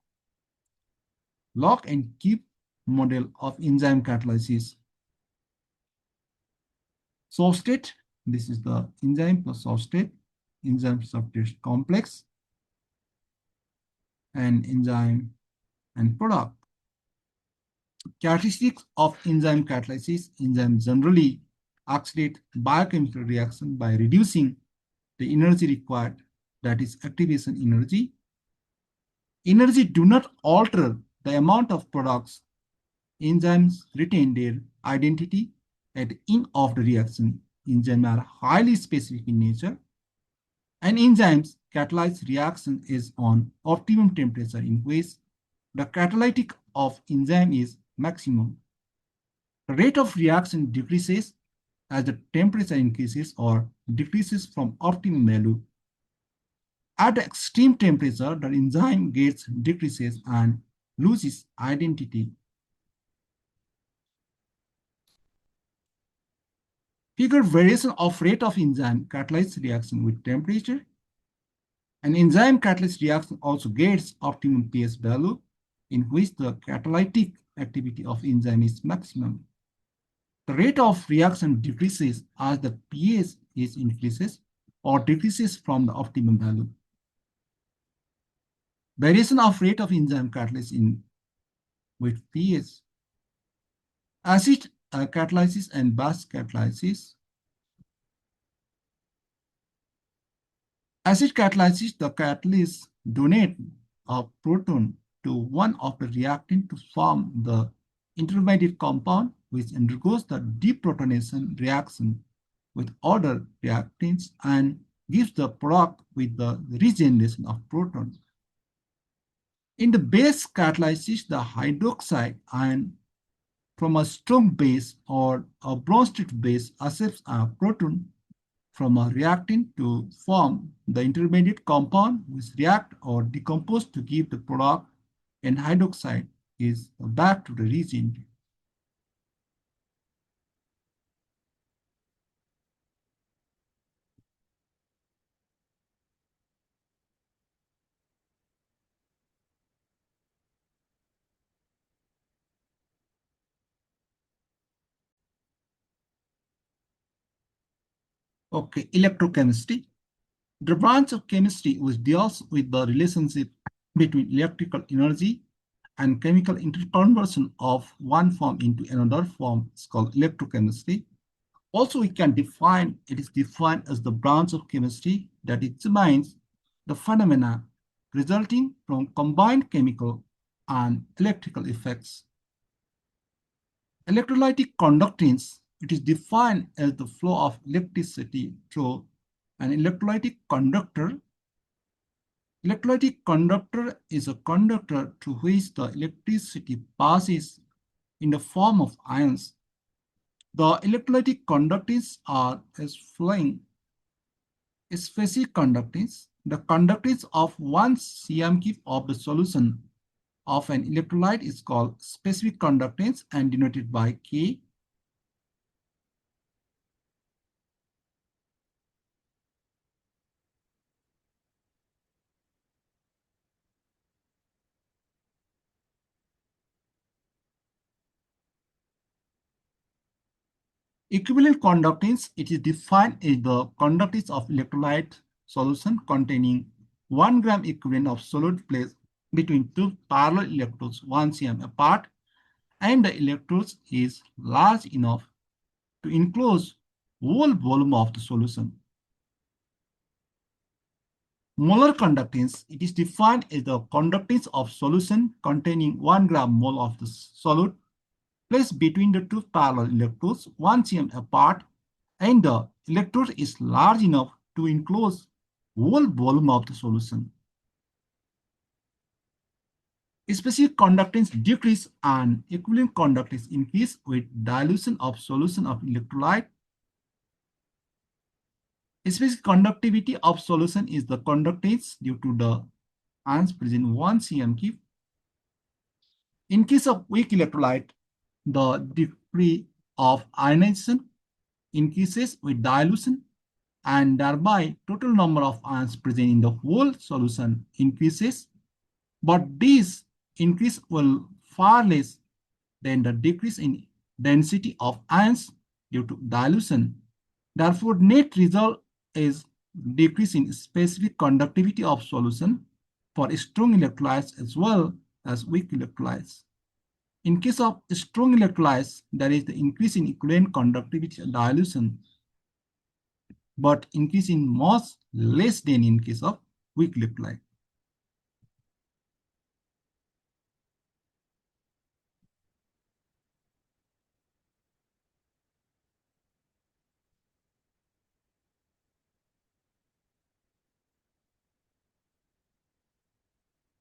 Lock and key model of enzyme catalysis. Substrate, this is the enzyme plus substrate, enzyme substrate complex, and enzyme and product. Characteristics of enzyme catalysis: enzymes generally accelerate biochemical reaction by reducing the energy required, that is activation energy. Energy do not alter the amount of products. Enzymes retain their identity at the end of the reaction. Enzymes are highly specific in nature, and enzymes catalyze reaction is on optimum temperature in which the catalytic of enzyme is maximum. The rate of reaction decreases as the temperature increases or decreases from optimum value. At the extreme temperature, the enzyme gets decreases and loses identity. Figure variation of rate of enzyme catalyzed reaction with temperature. An enzyme catalyzed reaction also gets optimum pH value in which the catalytic activity of enzyme is maximum. The rate of reaction decreases as the pH is increases or decreases from the optimum value. Variation of rate of enzyme catalysis in with pH. Acid catalysis and base catalysis. Acid catalysis, the catalyst donate a proton to one of the reactant to form the intermediate compound, which undergoes the deprotonation reaction with other reactants and gives the product with the regeneration of proton. In the base catalysis, the hydroxide ion from a strong base or a bronzed base accepts a proton from a reactant to form the intermediate compound which react or decompose to give the product, and hydroxide is back to the reagent. Okay, electrochemistry. The branch of chemistry which deals with the relationship between electrical energy and chemical interconversion of one form into another form is called electrochemistry. Also, we can define, it is defined as the branch of chemistry that examines the phenomena resulting from combined chemical and electrical effects. Electrolytic conductance, it is defined as the flow of electricity through an electrolytic conductor. Electrolytic conductor is a conductor through which the electricity passes in the form of ions. The electrolytic conductance are as following. Specific conductance, the conductance of 1 cm cube of the solution of an electrolyte is called specific conductance and denoted by K. Equivalent conductance, it is defined as the conductance of electrolyte solution containing 1 gram equivalent of solid placed between two parallel electrodes 1 cm apart, and the electrodes is large enough to enclose whole volume of the solution. Molar conductance, it is defined as the conductance of solution containing 1 gram mole of the solid placed between the two parallel electrodes 1 cm apart, and the electrode is large enough to enclose whole volume of the solution. Specific conductance decrease and equivalent conductance increase with dilution of solution of electrolyte. Specific conductivity of solution is the conductance due to the ions present 1 cm cube. In case of weak electrolyte, the degree of ionization increases with dilution, and thereby total number of ions present in the whole solution increases, but this increase will far less than the decrease in density of ions due to dilution. Therefore, net result is decrease in specific conductivity of solution for strong electrolytes as well as weak electrolytes. In case of strong electrolytes, there is the increase in equivalent conductivity and dilution, but increase in mass less than in case of weak electrolyte.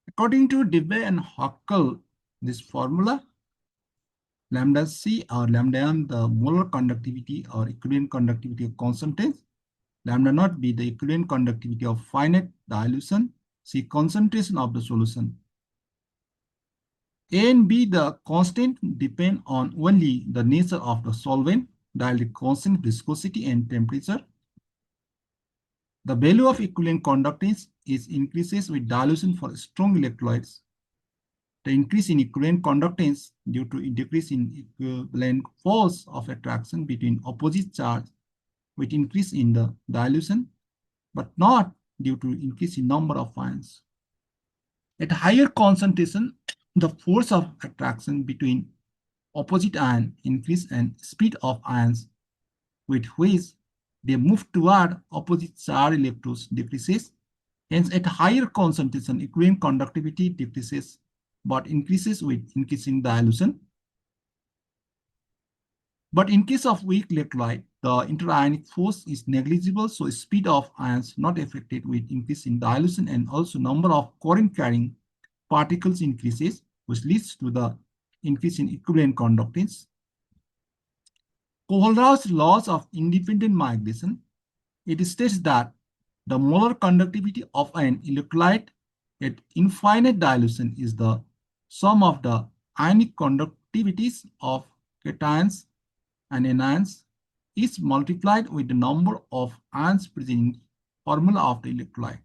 According to Debye and Huckel, this formula, lambda C or lambda m, the molar conductivity or equivalent conductivity of concentration, lambda naught be the equivalent conductivity of finite dilution, C concentration of the solution. A and B, the constant depend on only the nature of the solvent, dielectric constant, viscosity, and temperature. The value of equivalent conductance is increases with dilution for strong electrolytes. The increase in equivalent conductance due to a decrease in equivalent force of attraction between opposite charge with increase in the dilution. but not due to increase in number of ions. At higher concentration, the force of attraction between opposite ion increase and speed of ions with which they move toward opposite charge electrons decreases. Hence, at higher concentration, equivalent conductivity decreases but increases with increasing dilution. But in case of weak electrolyte, the interionic force is negligible, so speed of ions not affected with increase in dilution, and also number of current carrying particles increases, which leads to the increase in equivalent conductance. Kohlraau's laws of independent migration, it states that the molar conductivity of an electrolyte at infinite dilution is the sum of the ionic conductivities of cations and anions is multiplied with the number of ions present in formula of the electrolyte.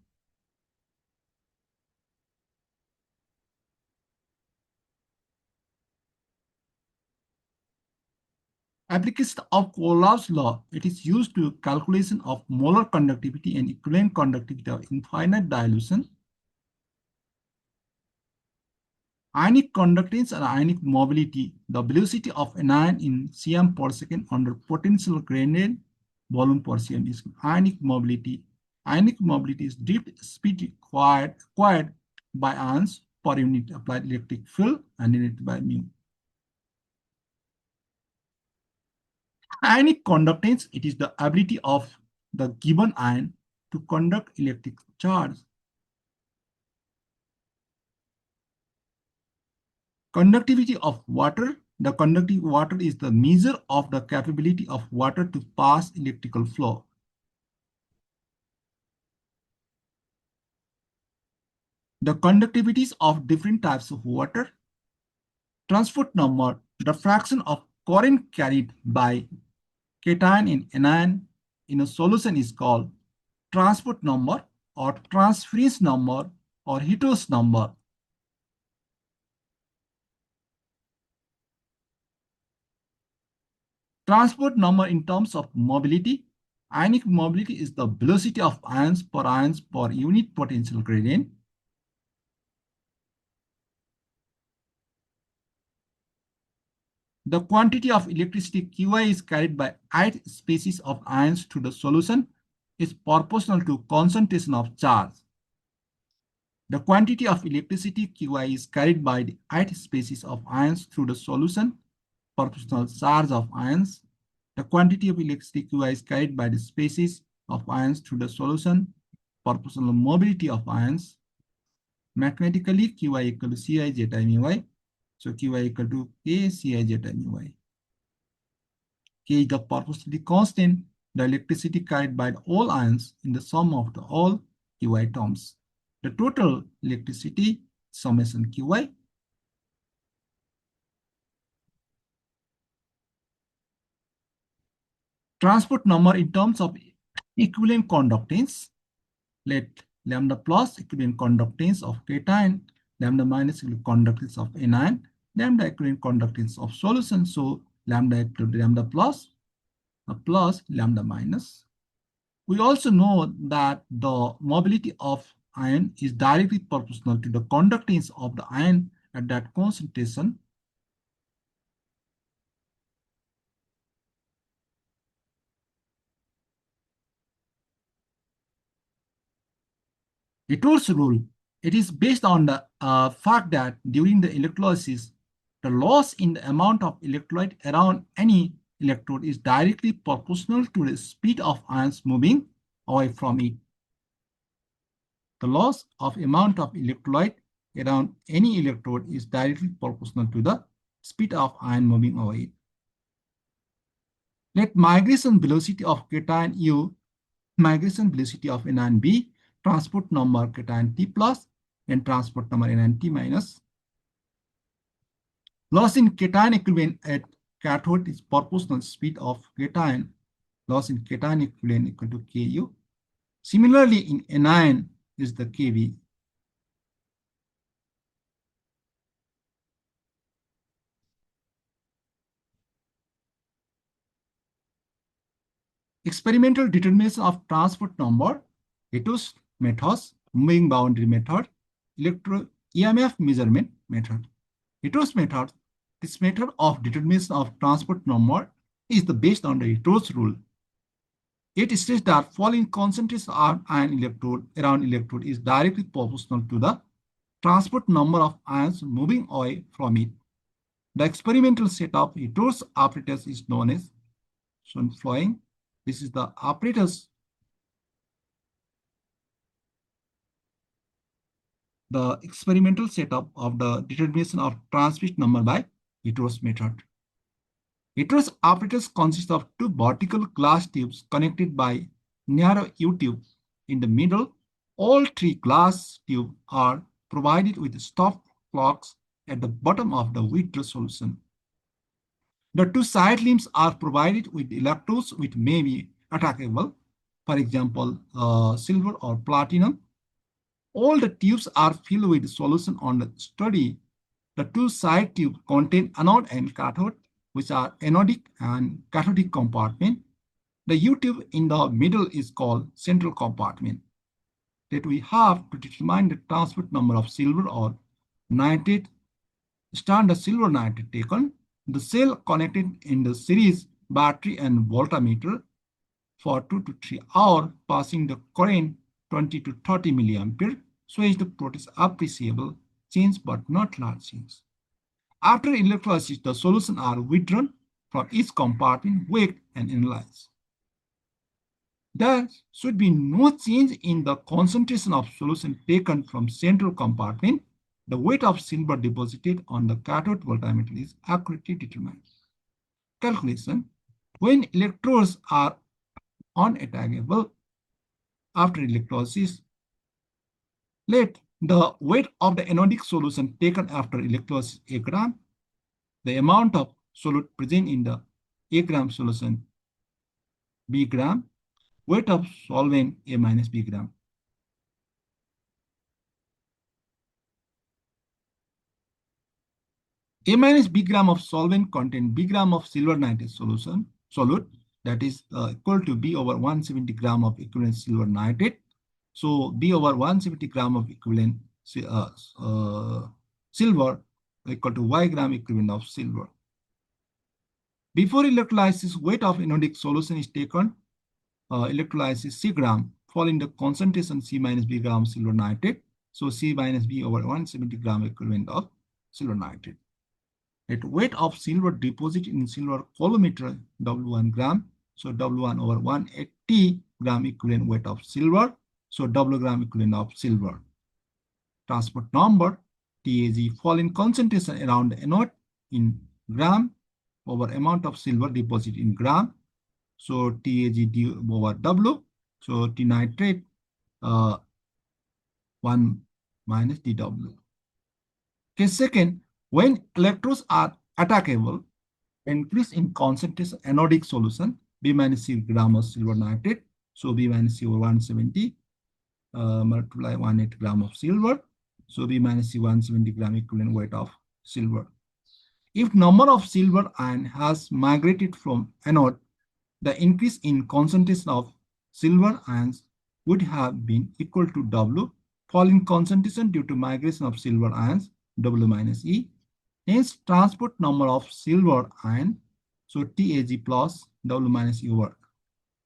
Application of Kohlraau's law, it is used to calculation of molar conductivity and equivalent conductivity of infinite dilution. Ionic conductance and ionic mobility, the velocity of an ion in cm per second under potential gradient volume per second is ionic mobility. Ionic mobility is drift speed acquired by ions per unit applied electric field and denoted by mu. Ionic conductance, it is the ability of the given ion to conduct electric charge. Conductivity of water. The conductive water is the measure of the capability of water to pass electrical flow. The conductivities of different types of water. Transport number, the fraction of current carried by cation in anion in a solution is called transport number or transference number or Hitto's number. Transport number in terms of mobility. Ionic mobility is the velocity of ions per unit potential gradient. The quantity of electricity Qi is carried by ith species of ions through the solution is proportional to concentration of charge. The quantity of electricity Qi is carried by the ith species of ions through the solution, proportional charge of ions. The quantity of electricity Qi is carried by the species of ions through the solution, proportional mobility of ions. Mathematically, Qi equal to Ci zeta mu. So Qi equal to K Ci zeta mu. K is the proportionality constant, the electricity carried by all ions in the sum of the all Qi terms. The total electricity summation Qi. Transport number in terms of equivalent conductance. Let lambda plus equivalent conductance of cation, lambda minus equivalent conductance of anion, lambda equivalent conductance of solution. So lambda equal to lambda plus lambda minus. We also know that the mobility of ion is directly proportional to the conductance of the ion at that concentration. Ito's rule, it is based on the fact that during the electrolysis, the loss in the amount of electrolyte around any electrode is directly proportional to the speed of ions moving away from it. The loss of amount of electrolyte around any electrode is directly proportional to the speed of ion moving away. Let migration velocity of cation U, migration velocity of anion B, transport number cation T plus, and transport number anion T minus. Loss in cation equivalent at cathode is proportional speed of cation. Loss in cation equivalent equal to Ku. Similarly, in anion is the Kv. Experimental determination of transport number. Etos methods, moving boundary method, electro EMF measurement method. Etos method, this method of determination of transport number is the based on the Etos rule. It states that falling concentration of ion electrode around electrode is directly proportional to the transport number of ions moving away from it. The experimental set of Etos apparatus is known as shown flowing. This is the apparatus. The experimental setup of the determination of transmit number by Etos method. Etos apparatus consists of two vertical glass tubes connected by narrow U-tube. In the middle, all three glass tubes are provided with stop clocks at the bottom of the withdrawal solution. The two side limbs are provided with electrodes which may be attackable, for example, silver or platinum. All the tubes are filled with solution on the study. The two side tubes contain anode and cathode, which are anodic and cathodic compartment. The U-tube in the middle is called central compartment. That we have to determine the transport number of silver or nitrate, standard silver nitrate taken. The cell connected in the series battery and voltmeter for 2 to 3 hours, passing the current 20 to 30 milliampere, shows the produce appreciable change but not large change. After electrolysis, the solutions are withdrawn from each compartment, weighed and analyzed. There should be no change in the concentration of solution taken from central compartment. The weight of silver deposited on the cathode voltmeter is accurately determined. Calculation: when electrodes are unattackable after electrolysis, let the weight of the anodic solution taken after electrolysis A gram, the amount of solute present in the A gram solution B gram, weight of solvent A minus B gram. A minus B gram of solvent contain B gram of silver nitrate solution, solute, that is equal to B over 170 gram of equivalent silver nitrate. So B over 170 gram of equivalent silver equal to Y gram equivalent of silver. Before electrolysis, weight of anodic solution is taken, electrolysis C gram, following the concentration C minus B gram silver nitrate. So C minus B over 170 gram equivalent of silver nitrate. At weight of silver deposit in silver colorimeter W1 gram, so W1 over 180 gram equivalent weight of silver, so W gram equivalent of silver. Transport number TAG falling concentration around the anode in gram over amount of silver deposit in gram, so TAG D over W, so T nitrate 1 minus DW. Case second, when electrodes are attackable, increase in concentration anodic solution B minus C gram of silver nitrate, so B minus C over 170 multiply 180 gram of silver, so B minus C 170 gram equivalent weight of silver. If number of silver ion has migrated from anode, the increase in concentration of silver ions would have been equal to W, falling concentration due to migration of silver ions, W minus E. Hence, transport number of silver ion, so TAG plus W minus E over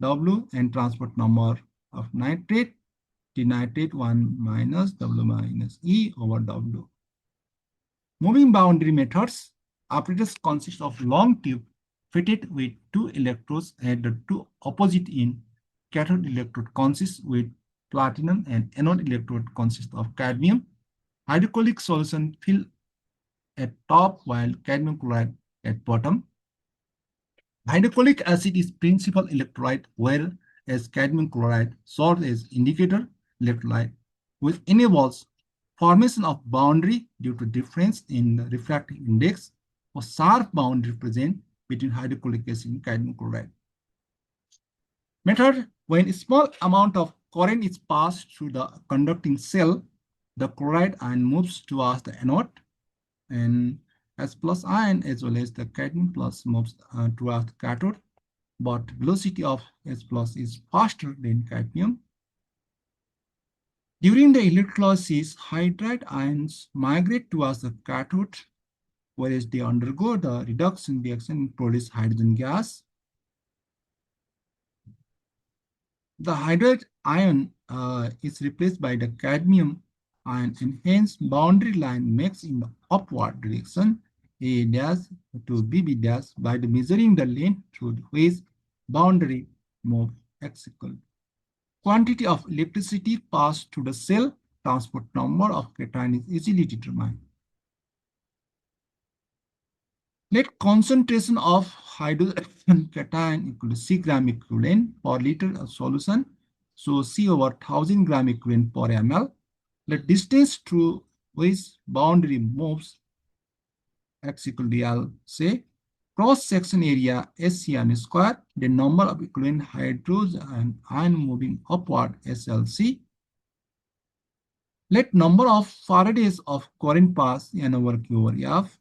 W, and transport number of nitrate, T nitrate 1 minus W minus E over W. Moving boundary methods. Apparatus consist of long tube fitted with two electrodes and the two opposite in cathode electrode consists with platinum and anode electrode consists of cadmium. Hydrochloric solution filled at top while cadmium chloride at bottom. Hydrochloric acid is principal electrolyte, whereas cadmium chloride serves as indicator electrolyte, which enables formation of boundary due to difference in the refractive index or sharp boundary present between hydrochloric acid and cadmium chloride. Method: when a small amount of current is passed through the conducting cell, the chloride ion moves towards the anode, and H plus ion as well as the cadmium plus moves towards the cathode, but velocity of H plus is faster than cadmium. During the electrolysis, hydride ions migrate towards the cathode, whereas they undergo the reduction reaction and produce hydrogen gas. The hydride ion is replaced by the cadmium ion, and hence boundary line makes in the upward direction A dash to BB dash by the measuring the length through which boundary move x equal. Quantity of electricity passed through the cell, transport number of cation is easily determined. Let concentration of hydrogen cation equal to C gram equivalent per liter of solution. So C over 1000 gram equivalent per ml. The distance through which boundary moves x equal to L, say cross section area SCM square, the number of equivalent hydrogen ion moving upward SLC. Let number of Faradays of current pass N over Q over F.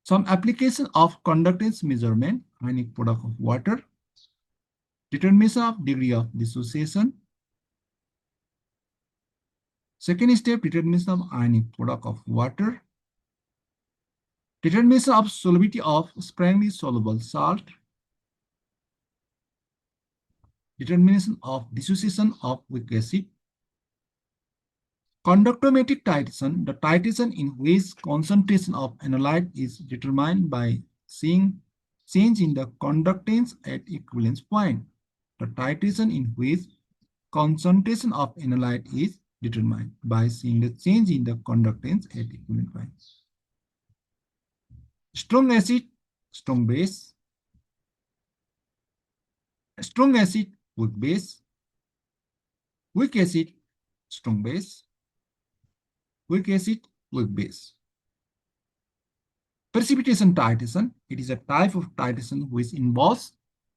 Some application of conductance measurement, ionic product of water, determination of degree of dissociation. Second step, determination of ionic product of water, determination of solubility of sparingly soluble salt, determination of dissociation of weak acid. Conductometric titration, the titration in which concentration of analyte is determined by seeing change in the conductance at equivalence point. The titration in which concentration of analyte is determined by seeing the change in the conductance at equivalent points. Strong acid, strong base. Strong acid, weak base. Weak acid, strong base. Weak acid, weak base. Precipitation titration, it is a type of titration which involves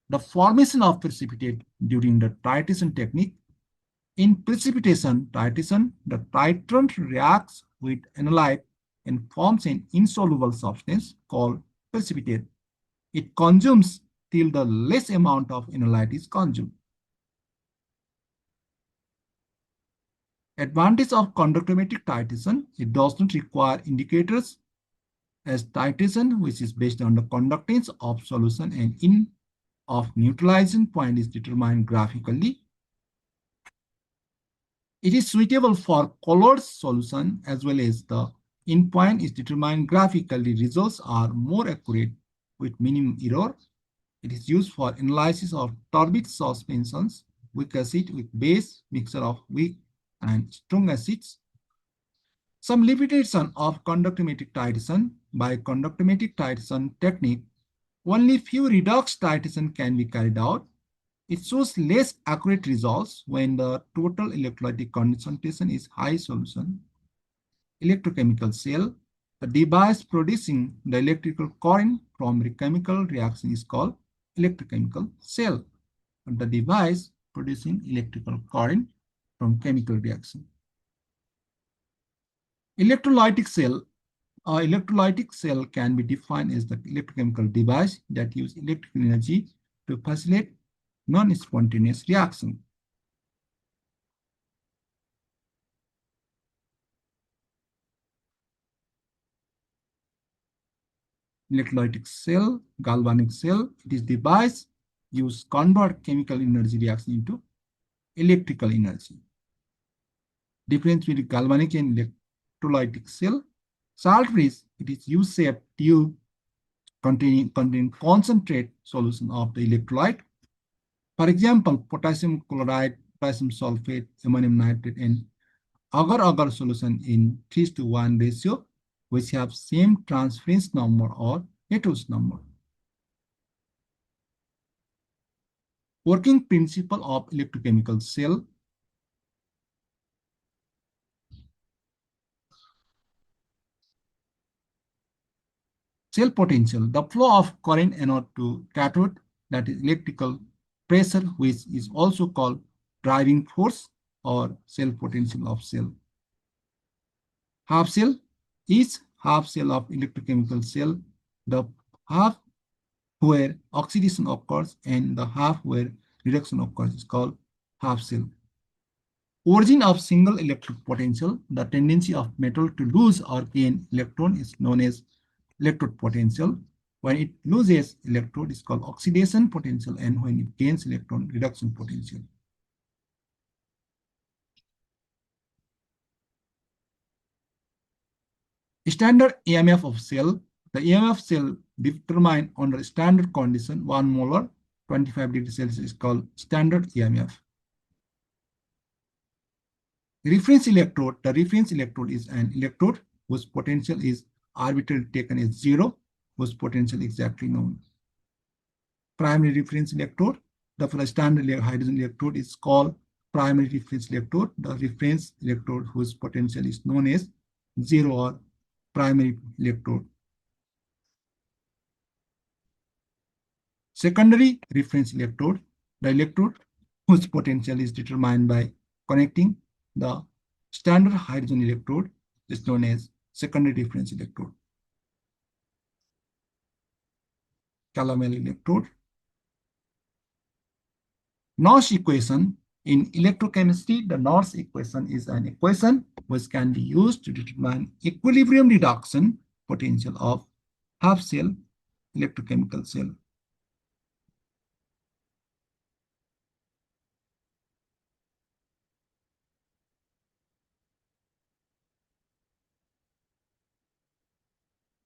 the formation of precipitate during the titration technique. In precipitation titration, the titrant reacts with analyte and forms an insoluble substance called precipitate. It consumes till the less amount of analyte is consumed. Advantage of conductometric titration, it does not require indicators as titration, which is based on the conductance of solution and in of neutralization point is determined graphically. It is suitable for colored solution as well as the in point is determined graphically. Results are more accurate with minimum error. It is used for analysis of turbid suspensions, weak acid with base, mixture of weak and strong acids. Some limitation of conductometric titration. By conductometric titration technique, only few redox titration can be carried out. It shows less accurate results when the total electrolytic concentration is high solution. Electrochemical cell, the device producing the electrical current from the chemical reaction is called electrochemical cell. And the device producing electrical current from chemical reaction. Electrolytic cell. Electrolytic cell can be defined as the electrochemical device that uses electrical energy to facilitate non-spontaneous reaction. Electrolytic cell, galvanic cell, it is device used convert chemical energy reaction into electrical energy. Difference between galvanic and electrolytic cell. Salt bridge, it is U-shaped tube containing concentrate solution of the electrolyte. For example, potassium chloride, potassium sulfate, ammonium nitrate, and agar-agar solution in 3:1 ratio, which have same transference number or Pareto's number. Working principle of electrochemical cell. Cell potential, the flow of current anode to cathode, that is electrical pressure, which is also called driving force or cell potential of cell. Half cell, each half cell of electrochemical cell, the half where oxidation occurs and the half where reduction occurs is called half shell. Origin of single electrode potential, the tendency of metal to lose or gain electron is known as electrode potential. When it loses electrode, is called oxidation potential, and when it gains electron, reduction potential. Standard EMF of cell. The EMF cell determined under standard condition 1 molar 25 degrees Celsius is called standard EMF. Reference electrode. The reference electrode is an electrode whose potential is arbitrarily taken as 0, whose potential exactly known. Primary reference electrode. The standard hydrogen electrode is called primary reference electrode. The reference electrode whose potential is known as 0 or primary electrode. Secondary reference electrode. The electrode whose potential is determined by connecting the standard hydrogen electrode is known as secondary reference electrode. Calomel electrode. Nash equation. In electrochemistry, the Nash equation is an equation which can be used to determine equilibrium reduction potential of half shell electrochemical cell.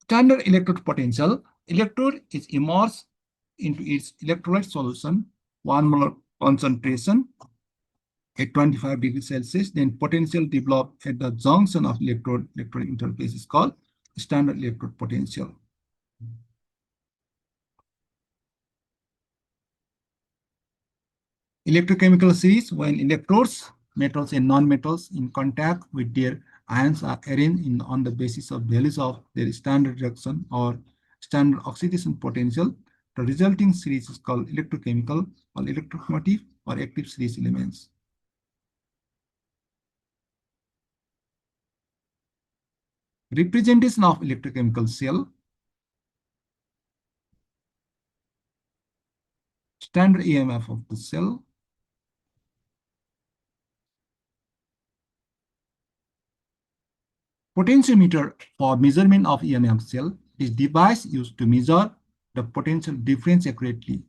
Standard electrode potential. Electrode is immersed into its electrolyte solution, 1 molar concentration at 25 degrees Celsius. Then potential developed at the junction of electrode interface is called standard electrode potential. Electrochemical series. When electrodes, metals and non-metals in contact with their ions are arranged on the basis of values of their standard reduction or standard oxidation potential, the resulting series is called electrochemical or electromotive or active series elements. Representation of electrochemical cell. Standard EMF of the cell. Potentiometer for measurement of EMF cell is device used to measure the potential difference accurately.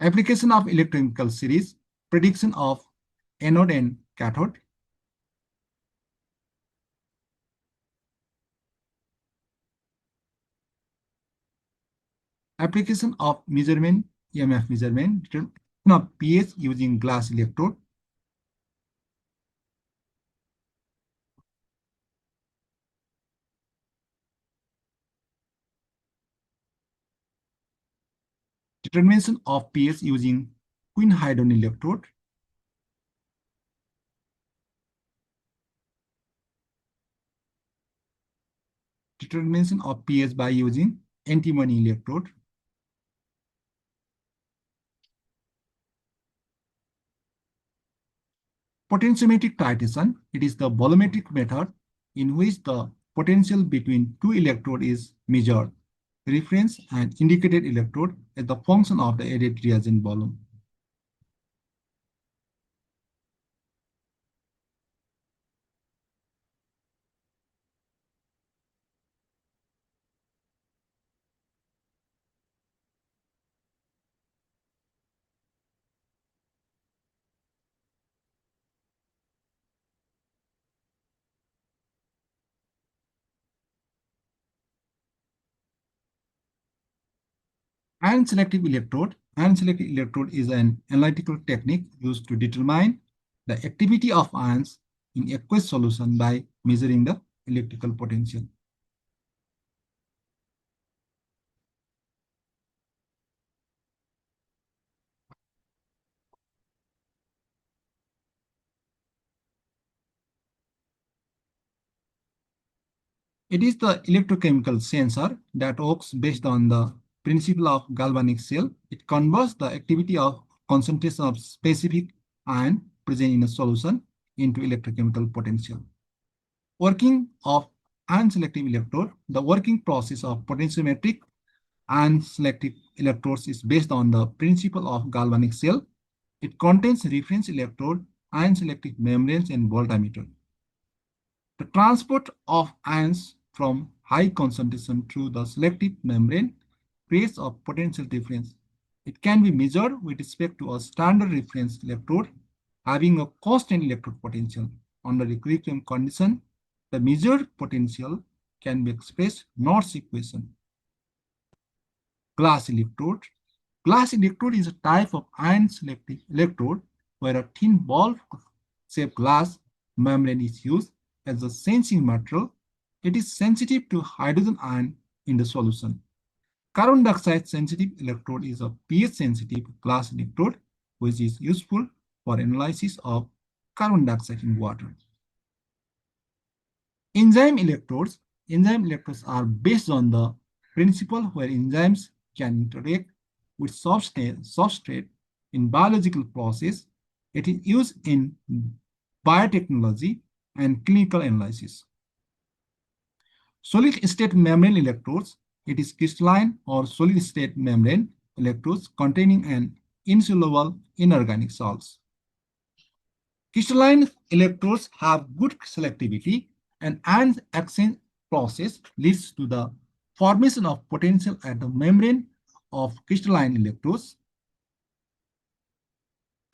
Application of electrochemical series. Prediction of anode and cathode. Application of measurement, EMF measurement, determination of pH using glass electrode. Determination of pH using quinhydron electrode. Determination of pH by using antimony electrode. Potentiometric titration. It is the volumetric method in which the potential between two electrodes is measured. Reference and indicated electrode as the function of the added reagent volume. Ion selective electrode. Ion selective electrode is an analytical technique used to determine the activity of ions in aqueous solution by measuring the electrical potential. It is the electrochemical sensor that works based on the principle of galvanic cell. It converts the activity of concentration of specific ion present in a solution into electrochemical potential. Working of unselective electrode, the working process of potentiometric unselective electrodes is based on the principle of galvanic cell. It contains reference electrode, unselective membranes, and voltmeter. The transport of ions from high concentration through the selective membrane creates a potential difference. It can be measured with respect to a standard reference electrode having a constant electrode potential. Under equilibrium condition, the measured potential can be expressed Nernst equation. Glass electrode. Glass electrode is a type of ion-selective electrode where a thin ball-shaped glass membrane is used as a sensing material. It is sensitive to hydrogen ion in the solution. Carbon dioxide sensitive electrode is a pH-sensitive glass electrode which is useful for analysis of carbon dioxide in water. Enzyme electrodes. Enzyme electrodes are based on the principle where enzymes can interact with substrate in biological process. It is used in biotechnology and clinical analysis. Solid state membrane electrodes. It is crystalline or solid state membrane electrodes containing an insoluble inorganic salts. Crystalline electrodes have good selectivity, and ion exchange process leads to the formation of potential at the membrane of crystalline electrodes.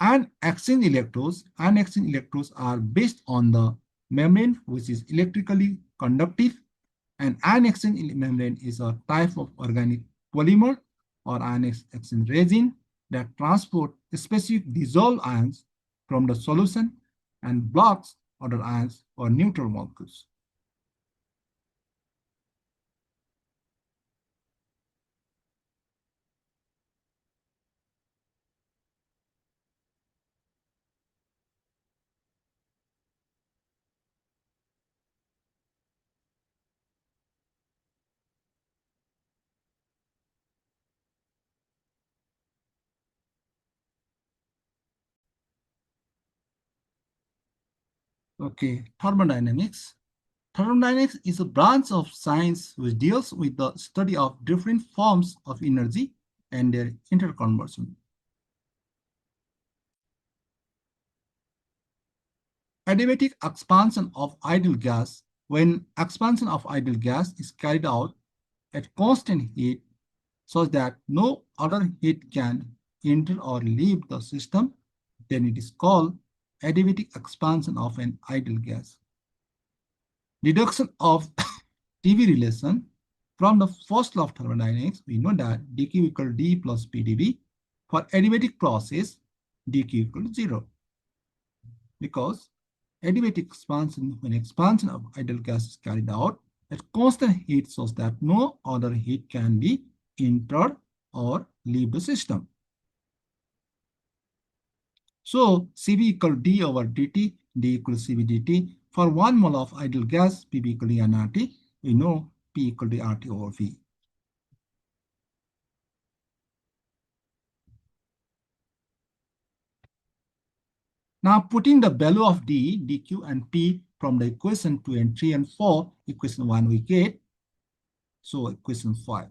Ion exchange electrodes are based on the membrane which is electrically conductive, and ion exchange membrane is a type of organic polymer or ion exchange resin that transport specific dissolved ions from the solution and blocks other ions or neutral molecules. Okay, thermodynamics. Thermodynamics is a branch of science which deals with the study of different forms of energy and their interconversion. Adiabatic expansion of ideal gas. When expansion of ideal gas is carried out at constant heat such that no other heat can enter or leave the system, then it is called adiabatic expansion of an ideal gas. Deduction of dV relation. From the first law of thermodynamics, we know that dq equal d plus pdv. For adiabatic process, dq equal to 0. Because adiabatic expansion, when expansion of ideal gas is carried out at constant heat such that no other heat can be entered or leave the system. So Cv equal d over dt, d equal Cv dt. For 1 mole of ideal gas, Pv equal to nRT, we know P equal to RT over V. Now putting the value of d, dq, and P from the equation 2 and 3 and 4, equation 1 we get. So equation 5.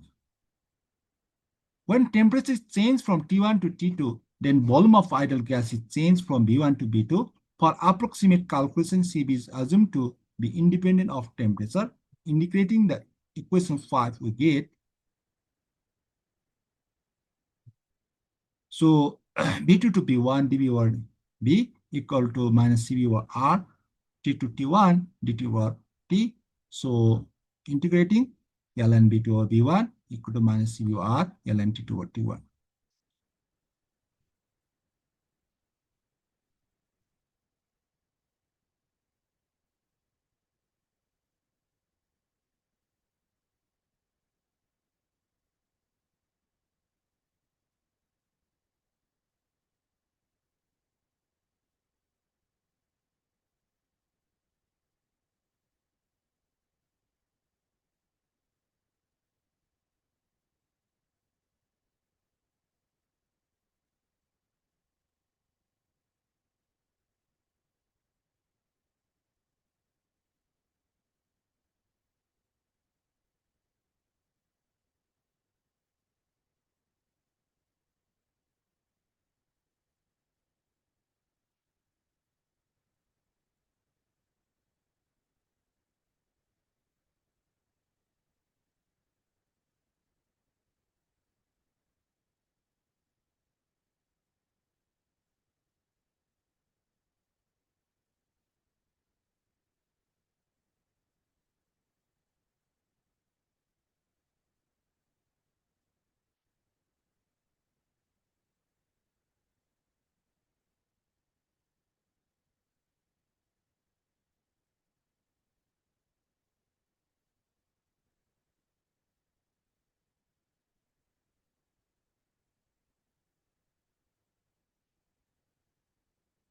When temperature change from T1 to T2, then volume of ideal gas is changed from V1 to V2. For approximate calculation, Cv is assumed to be independent of temperature, indicating that equation 5 we get. So V2 to V1 dV over V equal to minus Cv over R, T to T1 dt over T. So integrating ln V2 over V1 equal to minus Cv over R ln T2 over T1.